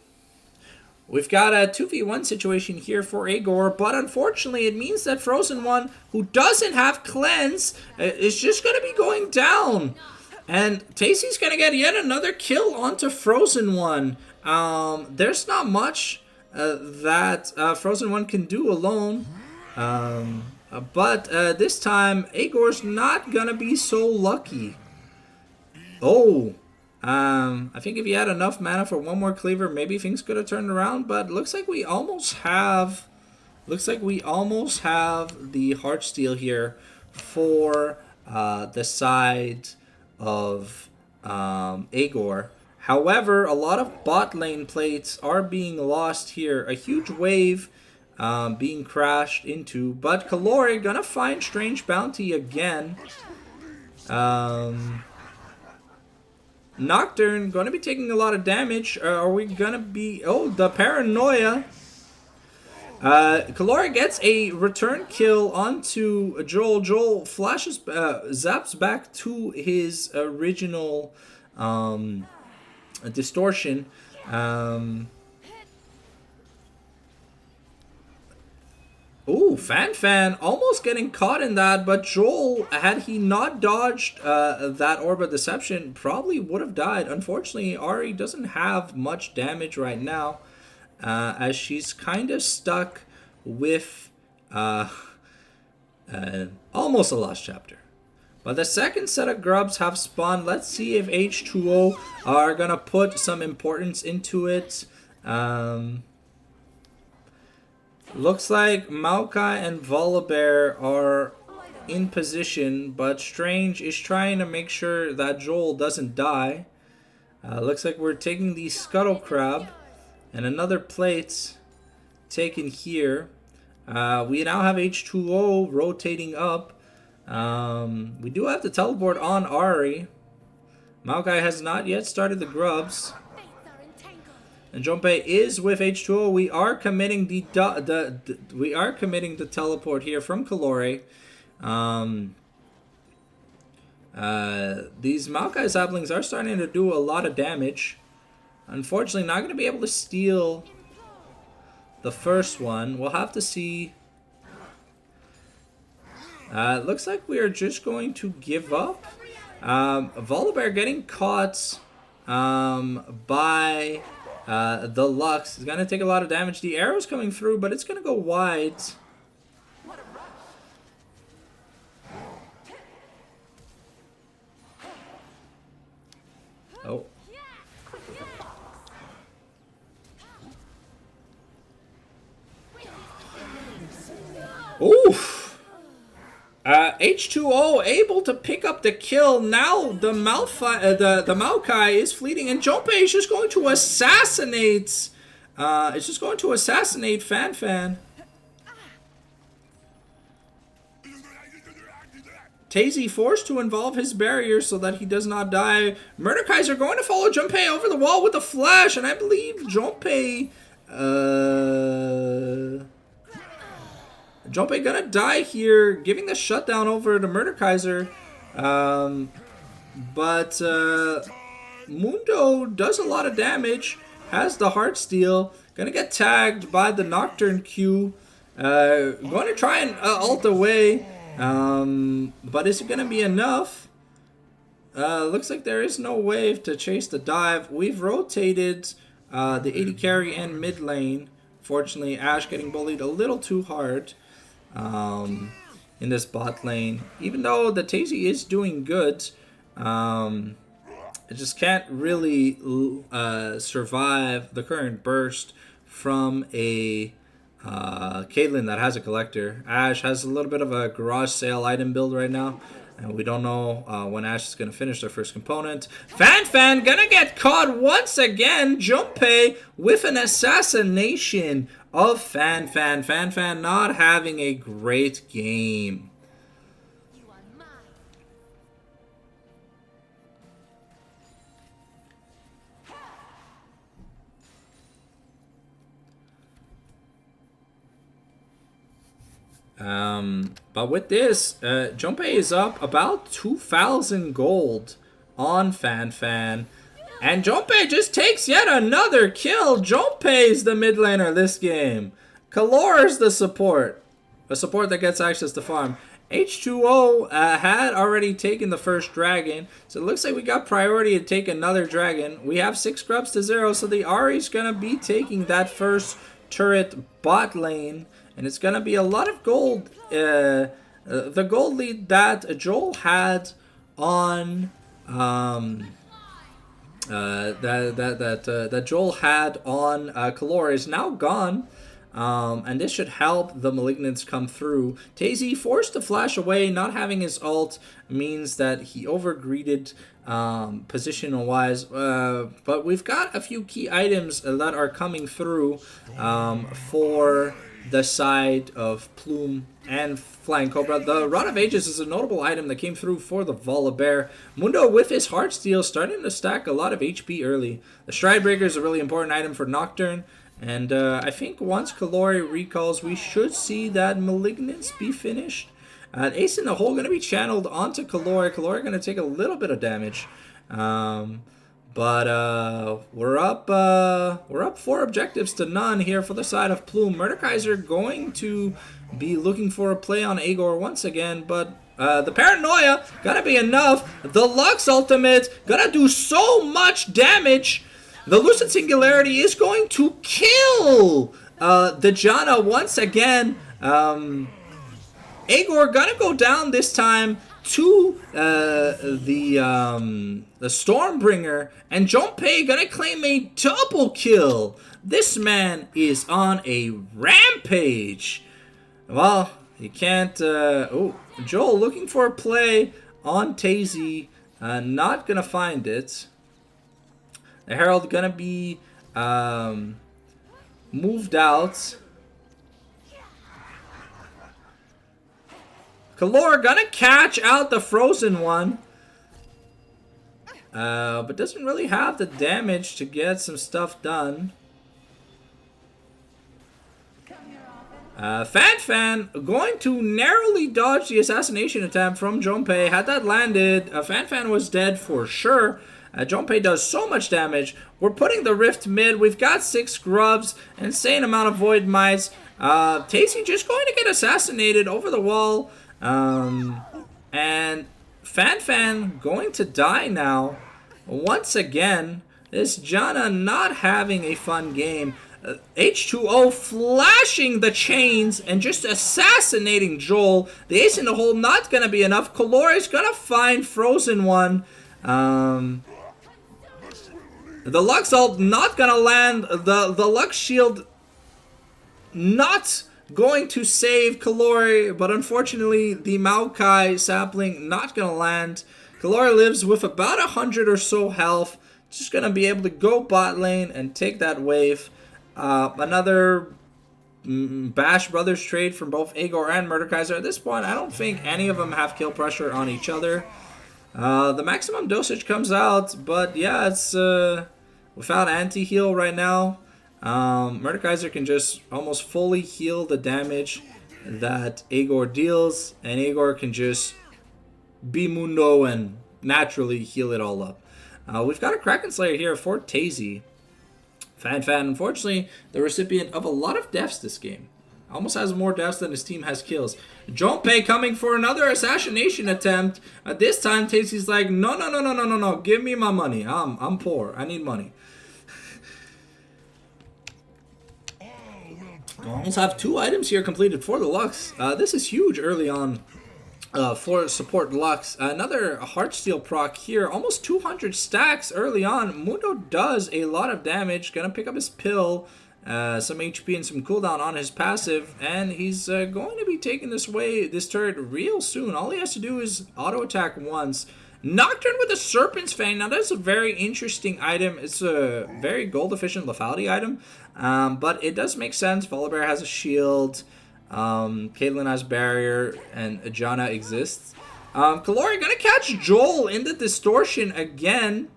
We've got a 2v1 situation here for Aegor, but unfortunately it means that Frozen One, who doesn't have Cleanse, is just going to be going down. And Tasty's gonna get yet another kill onto Frozen One. There's not much that Frozen One can do alone. But this time, Agor's not gonna be so lucky. Oh, I think if he had enough mana for one more cleaver, maybe things could have turned around. But looks like we almost have, the Heartsteel here for the side of Agor. However, a lot of bot lane plates are being lost here. A huge wave being crashed into, but Kallori gonna find Strange Bounty again. Nocturne gonna be taking a lot of damage. Are we gonna be... Oh, the Paranoia. Kallori gets a return kill onto Joel. Joel flashes, zaps back to his original distortion. Ooh, Fan almost getting caught in that, but Joel, had he not dodged that Orb of Deception, probably would have died. Unfortunately, Ahri doesn't have much damage right now, as she's kind of stuck with almost a lost chapter. But the second set of grubs have spawned. Let's see if H2O are going to put some importance into it. Looks like Maokai and Volibear are in position, but Strange is trying to make sure that Joel doesn't die. Looks like we're taking the Scuttle Crab and another plate taken here. We now have H2O rotating up. We do have to teleport on Ahri. Maokai has not yet started the grubs. And Junpei is with H2O. We are committing the teleport here from Kallori. These Maokai saplings are starting to do a lot of damage. Unfortunately, not going to be able to steal the first one. We'll have to see. It looks like we are just going to give up. Volibear getting caught by the Lux is going to take a lot of damage. The arrow's coming through, but it's going to go wide. Oh. Oof. H2O able to pick up the kill. Now the Maokai is fleeting, and Junpei is just going to assassinate. Fan. Tazy forced to involve his barrier so that he does not die. Mordekaiser going to follow Junpei over the wall with a flash, and I believe Junpei gonna die here, giving the shutdown over to Mordekaiser. But Mundo does a lot of damage, has the Heartsteel, gonna get tagged by the Nocturne Q. Going to try and ult away, but is it gonna be enough? Looks like there is no wave to chase the dive. We've rotated the AD carry and mid lane. Fortunately, Ashe getting bullied a little too hard in this bot lane. Even though the Tazy is doing good, it just can't really survive the current burst from a Caitlyn that has a collector. Ashe has a little bit of a garage sale item build right now, and we don't know when Ashe is going to finish their first component. Fan gonna get caught once again. Junpei with an assassination of Fan not having a great game. But with this, Junpei is up about 2,000 gold on Fan. And Junpei just takes yet another kill. Junpei's the mid laner this game. Kallori's the support. A support that gets access to farm. H2O had already taken the first dragon, so it looks like we got priority to take another dragon. We have 6 grubs to 0, so the Ahri's gonna be taking that first turret bot lane, and it's gonna be a lot of gold. The gold lead that Joel had on that Joel had on Kalora is now gone. And this should help the Malignants come through. TaZy forced to flash away. Not having his ult means that he overgreeded positional wise. But we've got a few key items that are coming through for the side of Plume and Flying Cobra. The Rod of Ages is a notable item that came through for the Volibear. Mundo with his Heartsteel starting to stack a lot of HP early. The Stridebreaker is a really important item for Nocturne. And I think once Kalori recalls, we should see that Malignance be finished. Ace in the Hole going to be channeled onto Kalori. Kalori going to take a little bit of damage. But we're up 4 objectives to none here for the side of Plume. Mordekaiser going to be looking for a play on Agor once again, but the Paranoia gotta be enough. The Lux ultimate gonna do so much damage. The Lucid Singularity is going to kill the Janna once again. Agor gonna go down this time to the Stormbringer, and Junpei gonna claim a double kill. This man is on a rampage. Well, you can't. Oh, Joel looking for a play on TaZy. Not gonna find it. The Herald gonna be moved out. Kalora gonna catch out the Frozen one. But doesn't really have the damage to get some stuff done. Fan going to narrowly dodge the assassination attempt from Junpei. Had that landed, Fan was dead for sure. Junpei does so much damage. We're putting the Rift mid. We've got 6 grubs, insane amount of Void Mites. TaZy just going to get assassinated over the wall. And Fan going to die now. Once again, this Janna not having a fun game. H2O flashing the chains and just assassinating Joel. The Ace in the Hole not going to be enough. Kalora is going to find Frozen one. The Lux ult not going to land. The Lux shield not going to save Kalori, but unfortunately the Maokai sapling not going to land. Kalori lives with about 100 or so health. Just going to be able to go bot lane and take that wave. Another Bash Brothers trade from both Agor and Mordekaiser. At this point, I don't think any of them have kill pressure on each other. The maximum dosage comes out, but yeah, it's without anti-heal right now. Mordekaiser can just almost fully heal the damage that Agor deals, and Agor can just be Mundo and naturally heal it all up. We've got a Kraken Slayer here for TaZy. Fan, unfortunately, the recipient of a lot of deaths this game. Almost has more deaths than his team has kills. Junpei coming for another assassination attempt. This time, TaZy's like, no, give me my money. I'm poor. I need money. We almost have 2 items here completed for the Lux. This is huge early on for support Lux. Another Heartsteel proc here. Almost 200 stacks early on. Mundo does a lot of damage. Gonna pick up his pill. Some HP and some cooldown on his passive. And he's going to be taking this turret real soon. All he has to do is auto attack once. Nocturne with the Serpent's Fang. Now that's a very interesting item. It's a very gold efficient lethality item. But it does make sense. Volibear has a shield. Caitlyn has barrier, and Janna exists. Kalori gonna catch Joel in the distortion again.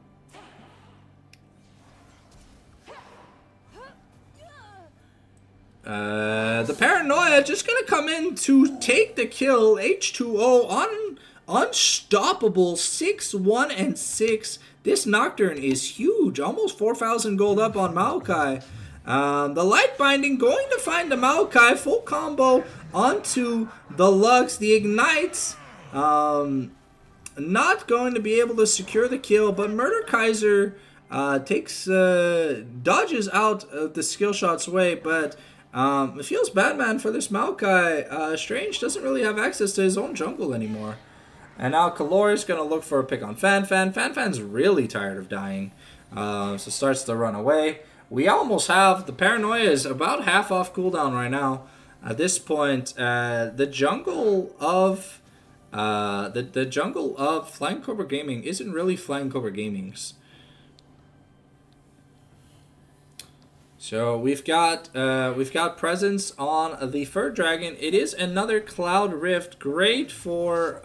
The Paranoia just gonna come in to take the kill. H2O on unstoppable 6-1 and 6. This Nocturne is huge, almost 4,000 gold up on Maokai. The Light Binding going to find the Maokai. Full combo onto the Lux. The Ignites not going to be able to secure the kill, but Murder Kaiser dodges out of the skill shot's way, but it feels bad, man, for this Maokai. Strange doesn't really have access to his own jungle anymore. And now Kalor is going to look for a pick on Fan Fan. Fan Fan's really tired of dying, so starts to run away. We almost have, the Paranoia is about half off cooldown right now. At this point, the jungle of the jungle of Flying Cobra Gaming isn't really Flying Cobra Gaming's. So we've got presence on the Fur Dragon. It is another Cloud Rift, great for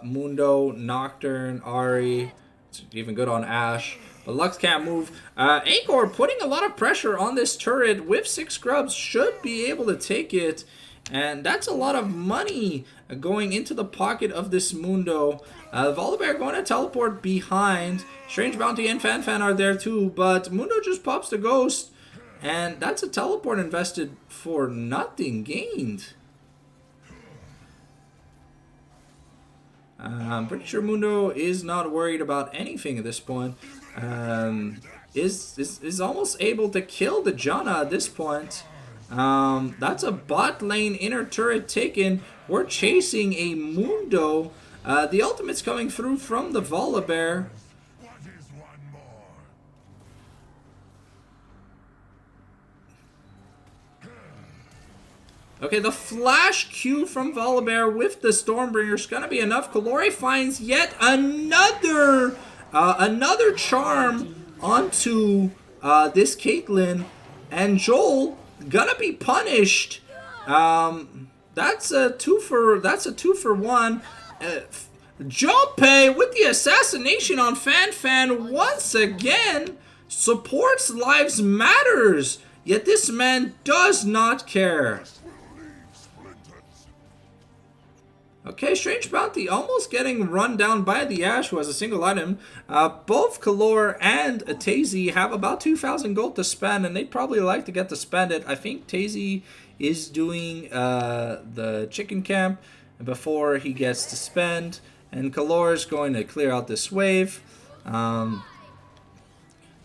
Mundo, Nocturne, Ahri. It's even good on Ashe. But Lux can't move. Agor putting a lot of pressure on this turret with 6 scrubs, should be able to take it. And that's a lot of money going into the pocket of this Mundo. Volibear going to teleport behind. Strange Bounty and Fan Fan are there too, but Mundo just pops the Ghost. And that's a teleport invested for nothing gained. I'm pretty sure Mundo is not worried about anything at this point. Is almost able to kill the Janna at this point. That's a bot lane inner turret taken. We're chasing a Mundo. The ultimate's coming through from the Volibear. Okay, the flash Q from Volibear with the Stormbringer is going to be enough. Kalori finds yet another charm onto this Caitlyn, and Joel gonna be punished. That's a two for one. Junpei with the assassination on Fan Fan once again supports Lives Matters, yet this man does not care. Okay, Strange Bounty almost getting run down by the Ashe, who has a single item. Both Kalor and Tazy have about 2,000 gold to spend, and they'd probably like to get to spend it. I think Tazy is doing the chicken camp before he gets to spend, and Kalor is going to clear out this wave.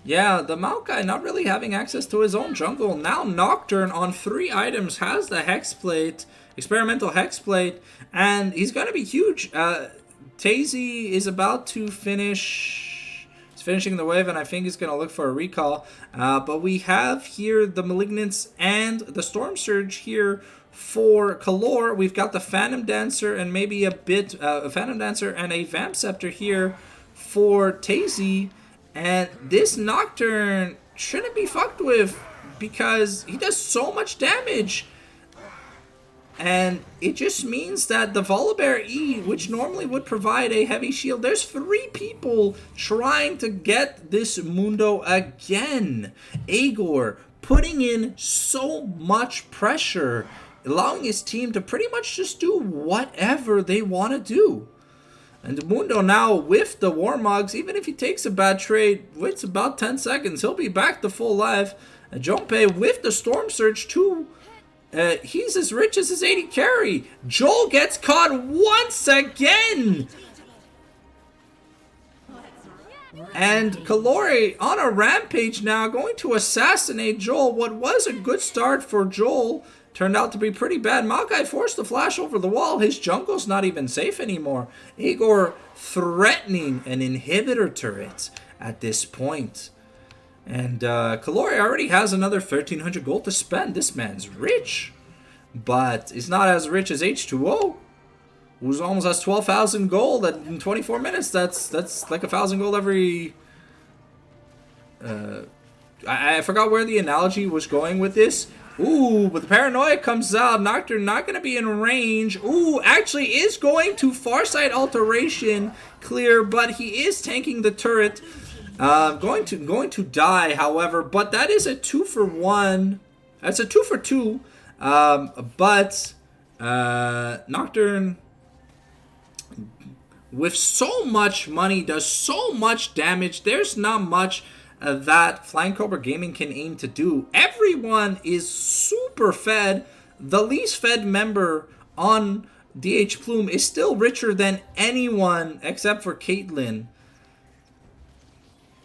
Yeah, the Maokai not really having access to his own jungle. Now Nocturne on 3 items has the Hexplate, experimental Hexplate, and he's going to be huge. Tazy is about to finish. He's finishing the wave, and I think he's going to look for a recall. But we have here the Malignance and the Storm Surge here for Kalor. We've got the Phantom Dancer and maybe a Phantom Dancer and a Vamp Scepter here for Tazy. And this Nocturne shouldn't be fucked with because he does so much damage. And it just means that the Volibear E, which normally would provide a heavy shield, there's 3 people trying to get this Mundo again. Agor putting in so much pressure, allowing his team to pretty much just do whatever they want to do. And Mundo now with the Warmogs, even if he takes a bad trade, waits about 10 seconds, he'll be back to full life. Junpei with the Storm Surge too. He's as rich as his 80 carry. Joel gets caught once again. And Kalori on a rampage now, going to assassinate Joel. What was a good start for Joel turned out to be pretty bad. Maokai forced the flash over the wall. His jungle's not even safe anymore. Agor threatening an inhibitor turret at this point. And Kalori already has another 1,300 gold to spend. This man's rich. But he's not as rich as H2O, who's almost has 12,000 gold in 24 minutes. That's like 1,000 gold every... I forgot where the analogy was going with this. Ooh, but the Paranoia comes out. Nocturne not going to be in range. Ooh, actually is going to Farsight Alteration clear, but he is tanking the turret. Going to die, however, but that is a 2-for-1. That's a 2-for-2. But Nocturne, with so much money, does so much damage. There's not much that Flying Cobra Gaming can aim to do. Everyone is super fed. The least fed member on DH Plume is still richer than anyone except for Caitlyn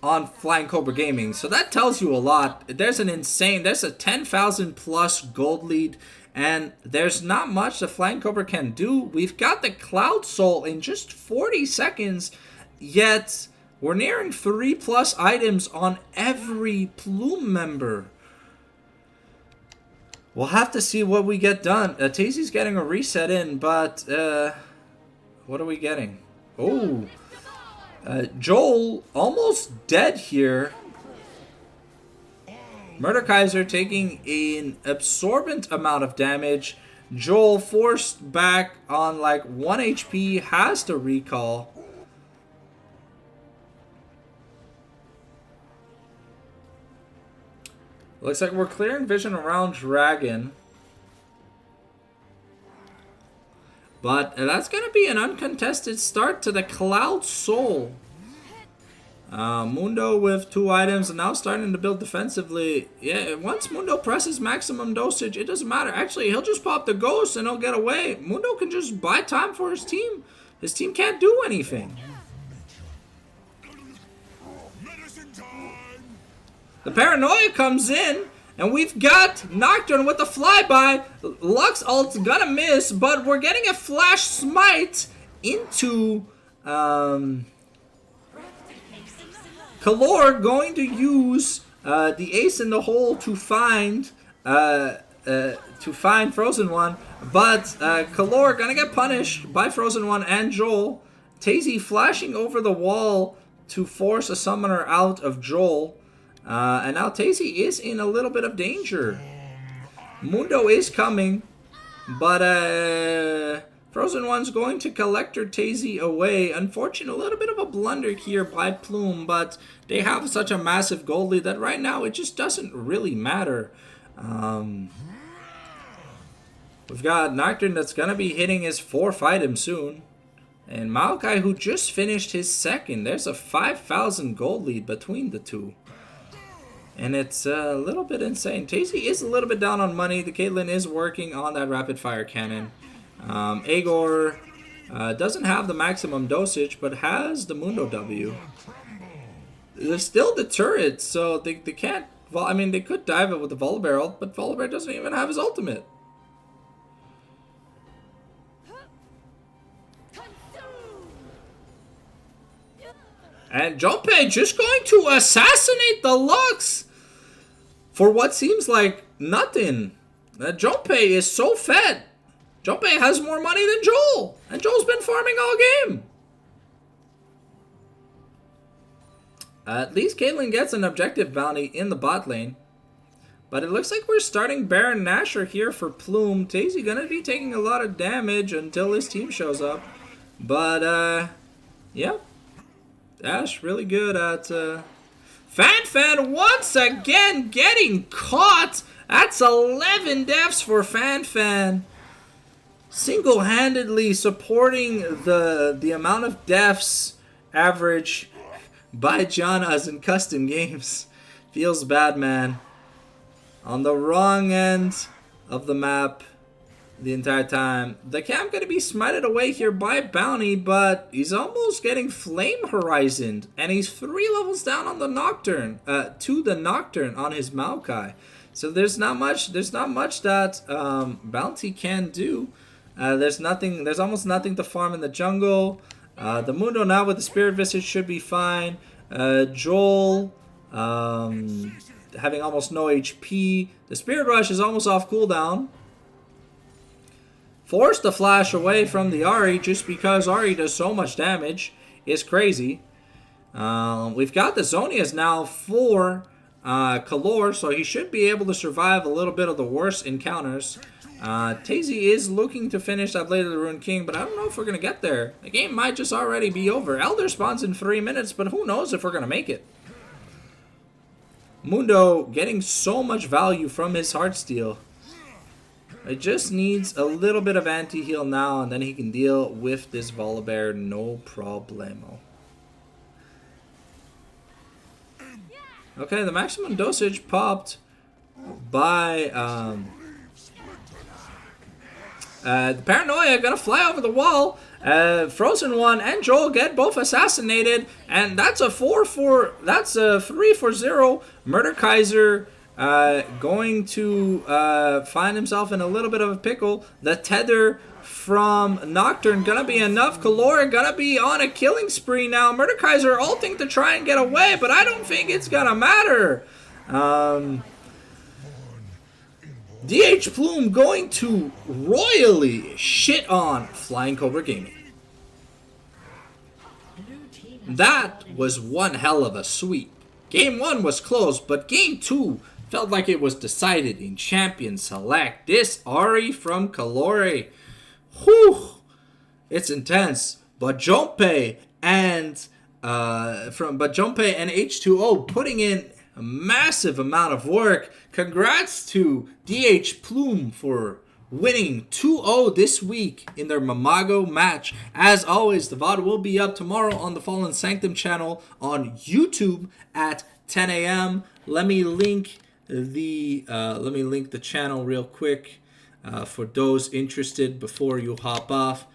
on Flying Cobra Gaming. So that tells you a lot. There's a 10,000 plus gold lead, and there's not much the Flying Cobra can do. We've got the Cloud Soul in just 40 seconds, yet we're nearing 3+ items on every Plume member. We'll have to see what we get done. Tazy's getting a reset in, but what are we getting? Oh, Joel almost dead here. Mordekaiser taking an absorbent amount of damage. Joel forced back on like 1 HP, has to recall. Looks like we're clearing vision around Dragon. But that's going to be an uncontested start to the Cloud Soul. Mundo with 2 items and now starting to build defensively. Yeah, once Mundo presses maximum dosage, it doesn't matter. Actually, he'll just pop the ghost and he'll get away. Mundo can just buy time for his team. His team can't do anything. The Paranoia comes in, and we've got Nocturne with the flyby. Lux ult's gonna miss, but we're getting a flash smite into Kalor, going to use the ace in the hole to find Frozen One, but Kalor gonna get punished by Frozen One and Joel. Tazy flashing over the wall to force a summoner out of Joel. And now Tazy is in a little bit of danger. Mundo is coming, but Frozen One's going to Collector Tazy away. Unfortunately, a little bit of a blunder here by Plume, but they have such a massive gold lead that right now it just doesn't really matter. We've got Nocturne that's going to be hitting his 4th item soon. And Maokai, who just finished his 2nd. There's a 5,000 gold lead between the two. And it's a little bit insane. Tazy is a little bit down on money. The Caitlyn is working on that rapid fire cannon. Agor doesn't have the maximum dosage, but has the Mundo W. There's still the turret, so they can't... I mean, they could dive it with the Volibear ult, but Volibear doesn't even have his ultimate. And Junpei just going to assassinate the Lux for what seems like nothing. Junpei is so fed. Junpei has more money than Joel. And Joel's been farming all game. At least Caitlyn gets an objective bounty in the bot lane. But it looks like we're starting Baron Nashor here for Plume. Tazy gonna be taking a lot of damage until his team shows up. But, yeah. Ash really good at Fan once again getting caught. That's 11 deaths for Fan. Single-handedly supporting the amount of deaths average by Janaz in custom games. Feels bad, man. On the wrong end of the map the entire time. The camp gonna be smited away here by Bounty, but he's almost getting Flame Horizoned, and he's 3 levels down on the Nocturne, to the Nocturne on his Maokai. So there's not much that Bounty can do. There's almost nothing to farm in the jungle. The Mundo now with the Spirit Visage should be fine. Joel having almost no HP. The Spirit Rush is almost off cooldown. Forced to flash away from the Ahri just because Ahri does so much damage is crazy. We've got the Zhonya's now for Kalor, so he should be able to survive a little bit of the worst encounters. Tazy is looking to finish that Blade of the Ruined King, but I don't know if we're going to get there. The game might just already be over. Elder spawns in 3 minutes, but who knows if we're going to make it. Mundo getting so much value from his Heartsteel. It just needs a little bit of anti-heal now, and then he can deal with this Volibear no problemo. Okay, the maximum dosage popped by the Paranoia gonna fly over the wall. Frozen One and Joel get both assassinated, and that's a 3 for 0. Murderkaiser going to find himself in a little bit of a pickle. The tether from Nocturne gonna be enough. Kalora gonna be on a killing spree now. Murderkaiser ulting to try and get away, but I don't think it's gonna matter. DH Plume going to royally shit on Flying Cobra Gaming. That was one hell of a sweep. Game 1 was close, but Game 2 felt like it was decided in Champion Select. This Ari from Kalori. Whew! It's intense. But Junpei and H2O putting in a massive amount of work. Congrats to DH Plume for winning 2-0 this week in their Mamago match. As always, the VOD will be up tomorrow on the Fallen Sanctum channel on YouTube at 10 a.m. Let me link the channel real quick for those interested before you hop off.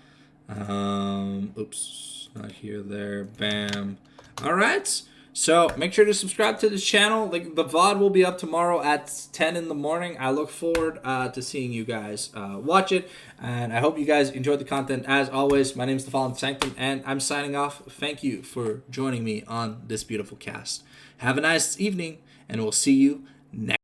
Oops, not here, there, bam. All right. So make sure to subscribe to this channel. The VOD will be up tomorrow at 10 in the morning. I look forward to seeing you guys watch it. And I hope you guys enjoyed the content. As always, my name is The Fallen Sanctum, and I'm signing off. Thank you for joining me on this beautiful cast. Have a nice evening, and we'll see you next.